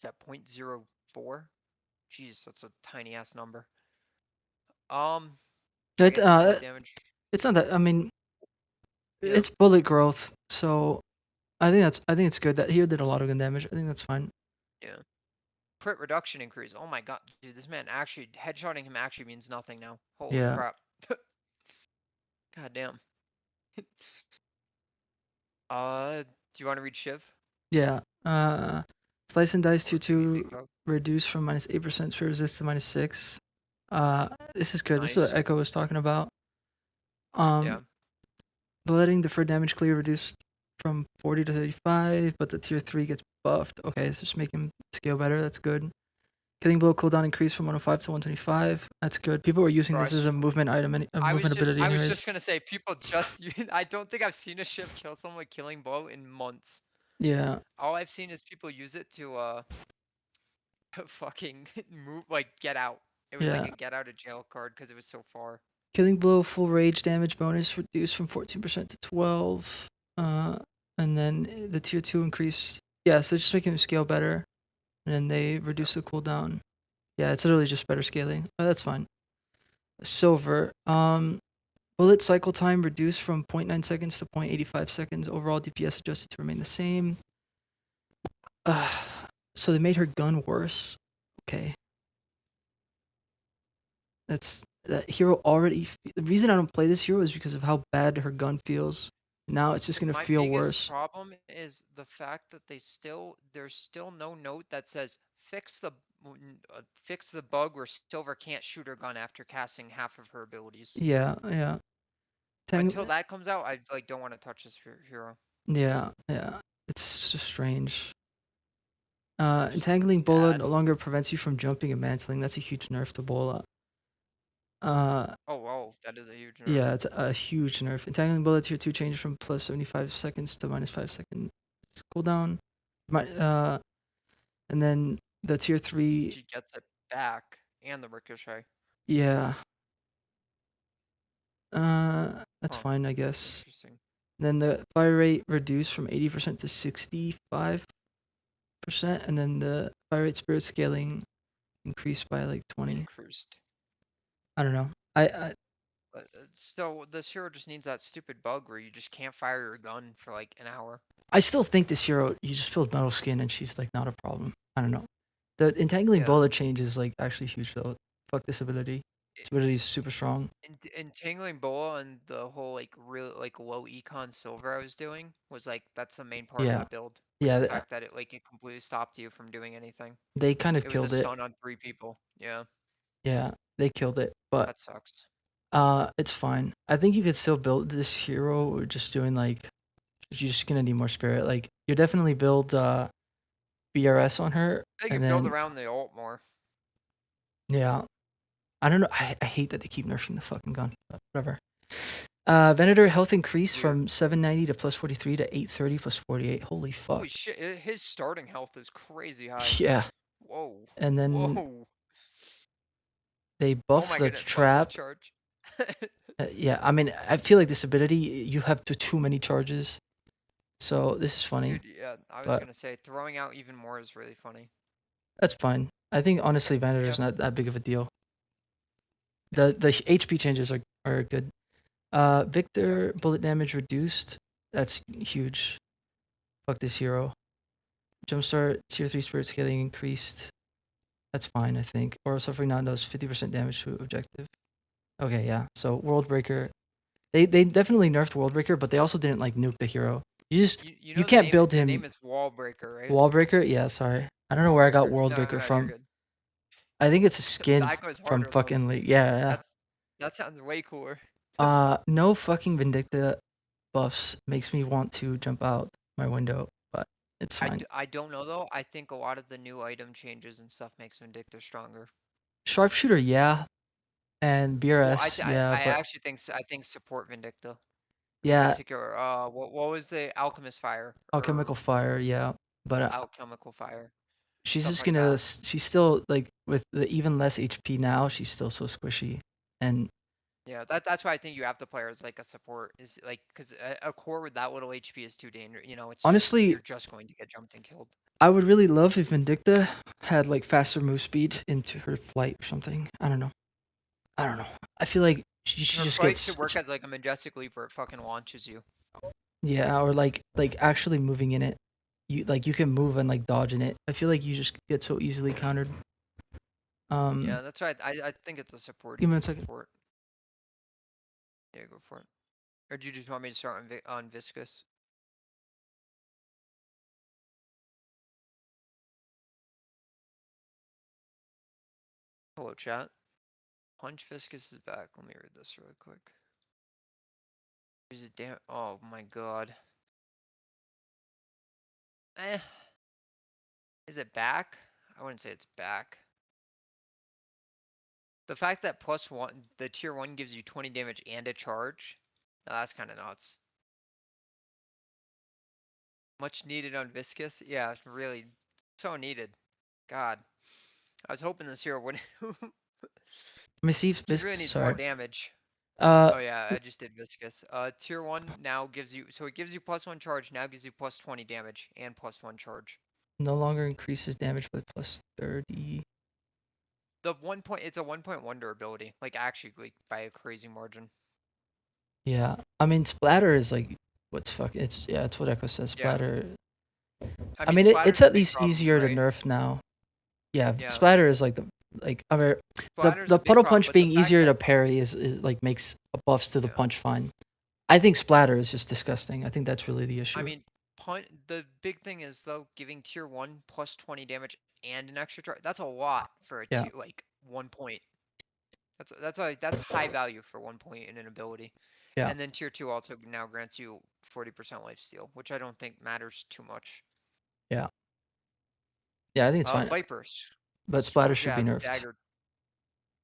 that 0.04? Jeez, that's a tiny ass number. I It, guess the bullet damage. it's not that, I mean, Yeah, it's bullet growth, so I think it's good that he did a lot of good damage. I think that's fine. yeah. Crit reduction increase. Oh my god, dude, this man actually headshotting him actually means nothing now. Holy Yeah. crap. God damn. Do you want to read Shiv? Yeah. Slice and dice Or tier can we 2 big bug? reduced from -8% spear resist to -6. This is good. This is what Nice. Echo was talking about. Yeah. Letting deferred damage clear reduced from 40 to 35, but the tier 3 gets buffed. Okay, so just make him scale better. That's good. Killing blow cooldown increased from 105 to 125. That's good. People were using Bro, this as a movement item, a I was movement just ability, I was anyways. just gonna say people just I don't think I've seen a Shiv kill someone with killing blow in months. Yeah, All I've seen is people use it to fucking move like get out. It was like yeah. a get out of jail card because it was so far. Killing blow full rage damage bonus reduced from 14% to 12. And then the tier 2 increase. Yeah, so just making him scale better. And then they Yeah. reduce the cooldown. Yeah, it's literally just better scaling. Oh, that's fine. Silver. Bullet cycle time reduced from 0.9 seconds to 0.85 seconds. Overall DPS adjusted to remain the same. So they made her gun worse. Okay. That hero already. The reason I don't play this hero is because of how bad her gun feels. Now it's just gonna My feel biggest worse. problem is the fact that there's still no note that says fix the bug where Silver can't shoot her gun after casting half of her abilities. Yeah, yeah. Until that comes out, I like don't want to touch this hero. Yeah, yeah. It's just strange. Just Entangling Bola bad. no longer prevents you from jumping and mantling. That's a huge nerf to Bola. Oh, whoa, that is a huge nerf. Yeah, it's a huge nerf. Entangling Bola tier 2 changes from plus 75 seconds to minus 5 seconds cooldown. And then the tier 3, She gets it back and the ricochet. yeah. That's Huh. fine, I guess. Interesting. Then the fire rate reduced from 80% to 65%, and then the fire rate spirit scaling increased by like 20. Increased. I don't know. I But still, this hero just needs that stupid bug where you just can't fire your gun for like an hour. I still think this hero, you just build metal skin and she's like not a problem. I don't know. The entangling Yeah. bola change is like actually huge though. Fuck this ability. This ability is super strong. Entangling boa and the whole like real like low econ silver I was doing was like that's the main part of Yeah, that build was the yeah. fact that it completely stopped you from doing anything. They kind of It was a killed it. stun on 3 people. Yeah, Yeah, they killed it. But that sucks. it's fine. I think you could still build this hero just doing like you're just gonna need more spirit. Like you definitely build BRS on her, I and could build then around the ult more. yeah, I don't know. I hate that they keep nerfing the fucking gun. But whatever. Venator health increase Weird. from 790 to plus 43 to 830 plus 48. Holy Holy fuck. shit, his starting health is crazy high. Yeah. Whoa. And then Whoa. they Oh buff my the goodness, +1 trap. charge. Yeah, I mean, I feel like this ability, you have too many charges. So this is funny, Dude, yeah, I was but gonna say throwing out even more is really funny. that's fine. I think honestly, Yeah, Venator's not that big of a deal. yeah, The HP changes are good. yeah. Victor bullet damage reduced. That's huge. Fuck this hero. Jumpstart tier 3 spirit scaling increased. That's fine, I think. Or suffering non does 50% damage to objective. Okay, yeah. So World Breaker. They definitely nerfed World Breaker, but they also didn't like nuke the hero. You You know can't build the him name is Wall Breaker, right? Wall Breaker. Yeah, sorry. I don't know Wall where I got Breaker. World No, no, Breaker no, you're from. good. I think it's a skin That goes from harder though. fucking League. Yeah, yeah. That sounds way cooler. No fucking Vindicta buffs makes me want to jump out my window, but it's fine. I don't know though. I think a lot of the new item changes and stuff makes Vindicta stronger. Sharpshooter, yeah, and Well, BRS, yeah, I but actually think I think support Vindicta in yeah, particular. What was the Alchemist Fire or Alchemical Fire, yeah, but Alchemical Fire she's stuff just like gonna. that. She's still like with the even less HP now. She's still so squishy, and Yeah, that's why I think you have to play her as like a support is like because a core with that little HP is too dangerous. You know, it's just honestly, you're just going to get jumped and killed. I would really love if Vindicta had like faster move speed into her flight or something. I don't know. I don't know. I feel like she Her just flight should gets work as like a majestic leap where it fucking launches you. yeah, or like actually moving in it. You can move and like dodge in it. I feel like you just get so easily countered. Yeah, that's right. I think it's a support Give me a second. support. Yeah, go for it. Or do you just want me to start on on Viscous? Hello, chat. Punch Viscous is back. Let me read this really quick. Is it damn? Oh my god. Eh. Is it back? I wouldn't say it's back. The fact that +1, the tier 1 gives you 20 damage and a charge, now that's kind of nuts. Much needed on Viscous. Yeah, really so needed. God, I was hoping this hero would. Let me see if Just this. really needs more Sorry. damage. Uh, Oh yeah, I just did Viscous. Tier 1 now gives you, so it gives you +1 charge, now gives you +20 damage and +1 charge. no longer increases damage by plus 30. The 1 point, it's a 1.1 durability, like actually like by a crazy margin. Yeah, I mean splatter is like what's fuck. It's yeah, it's what Echo says. Yeah, Splatter. I I mean mean it's Splatter's a at big least problem, easier to right? nerf now. Yeah, Yeah, splatter is like the like I mean Splatter's the a big puddle problem, punch but the being fact easier that to parry is like makes buffs to the yeah, punch fine. I think splatter is just disgusting. I think that's really the I issue. mean the big thing is though giving tier 1 +20 damage and an extra charge. That's a lot for a Yeah. tier like 1 point. That's high value for 1 point in an ability. Yeah. And then tier 2 also now grants you 40% lifesteal, which I don't think matters too much. Yeah. Yeah, I think it's fine. Vipers. But Splatter Screw should be jab, nerfed. dagger.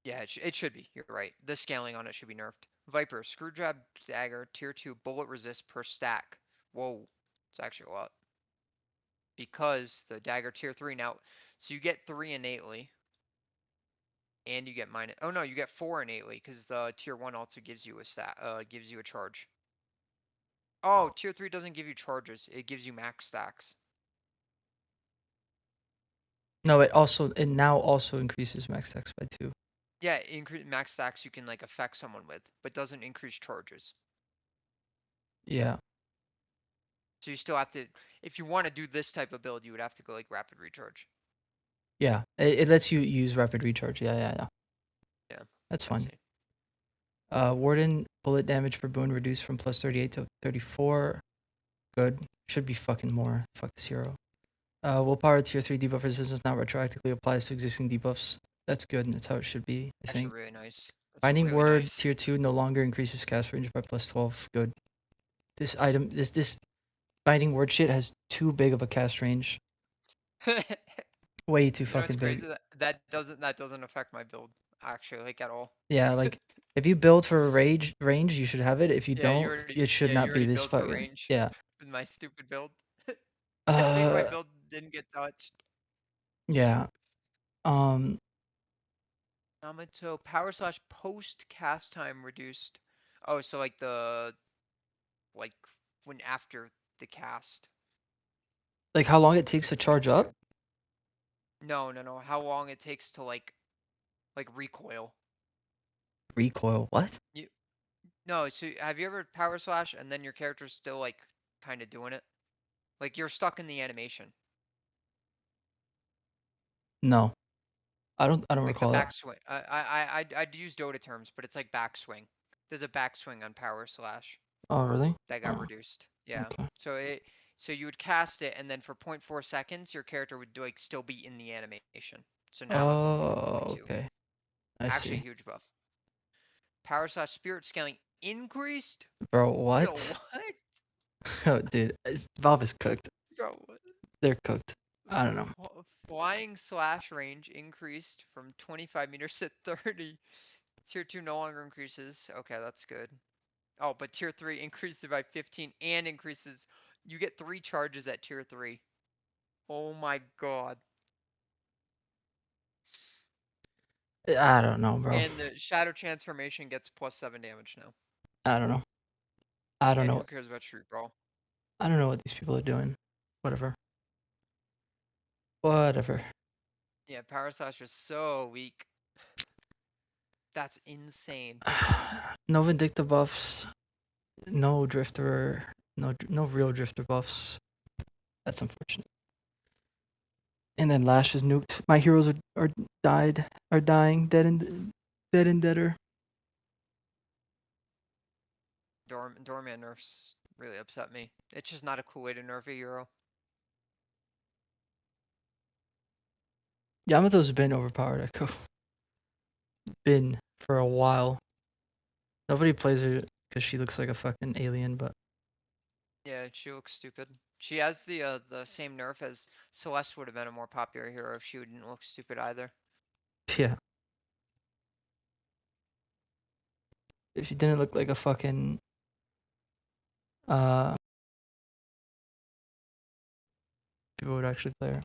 Yeah, it should be. You're right. The scaling on it should be nerfed. Viper, screw jab, dagger, tier 2, bullet resist per stack. Whoa. It's actually a lot. Because the dagger tier 3 now. So you get 3 innately. And you get minus. Oh no, you get 4 innately because the tier 1 also gives you a gives you a charge. Oh, tier 3 doesn't give you charges. It gives you max stacks. No, it now also increases max text by 2. Yeah, increase max stacks you can like affect someone with, but doesn't increase charges. Yeah. So you still have to, if you want to do this type of build, you would have to go like rapid recharge. Yeah. It lets you use rapid recharge. Yeah. Yeah, That's I fine. see. Warden, bullet damage per boon reduced from plus 38 to 34. Good. Should be fucking more. Fuck this hero. Willpower tier 3 debuff resistance now retroactively applies to existing debuffs. That's good, and that's how it should be, I Actually, think. really nice. That's Binding really Word nice. tier 2 no longer increases cast range by plus 12. Good. This Binding Word shit has too big of a cast range. Way too You know, it's fucking crazy big. that doesn't affect my build actually like at all. Yeah, like if you build for range, you should have it. If you Yeah, don't, it should you not be already this built for fucking. range Yeah. with my stupid build. Good thing my Uh, build didn't get touched. yeah. Um, Yamato power slash post cast time reduced. Oh, so like like when after the cast. like how long it takes to Point charge up? two. No. How long it takes to like recoil. Recoil. What? You no. So have you ever power slash and then your character's still like kind of doing it? Like you're stuck in the animation. No, I don't Like the recall that. backswing. I'd use Dota terms, but it's like backswing. There's a backswing on power slash Oh, really? that got Oh, reduced. Yeah. okay. So you would cast it, and then for 0.4 seconds, your character would like still be in the animation. So now it's only for point Oh, 2. okay. I Actually, a see. huge buff. Power slash spirit scaling increased. Bro, Yo, what? what? Oh, dude, Valve is cooked. Bro, what? They're cooked. I don't know. Flying slash range increased from 25 meters to 30. Tier 2 no longer increases. Okay, that's good. Oh, but tier 3 increased it by 15 and increases. You get 3 charges at tier 3. Oh my god. I don't know, bro. And the shadow transformation gets plus 7 damage now. I don't know. I don't And know. who cares about Street Brawl? I don't know what these people are doing. Whatever. Whatever. Yeah, Power Slash is so weak. That's insane. No Vindicta buffs. No Drifter. No real Drifter buffs. That's unfortunate. And then Lash is nuked. My heroes are dying, dead and deader. Doorman nerfs really upset me. It's just not a cool way to nerf a hero. Yamato's been overpowered, Echo. Been for a while. Nobody plays her because she looks like a fucking alien, but Yeah, she looks stupid. She has the same nerf as Celeste would have been a more popular hero if she didn't look stupid either. yeah. If she didn't look like a fucking people would actually play her.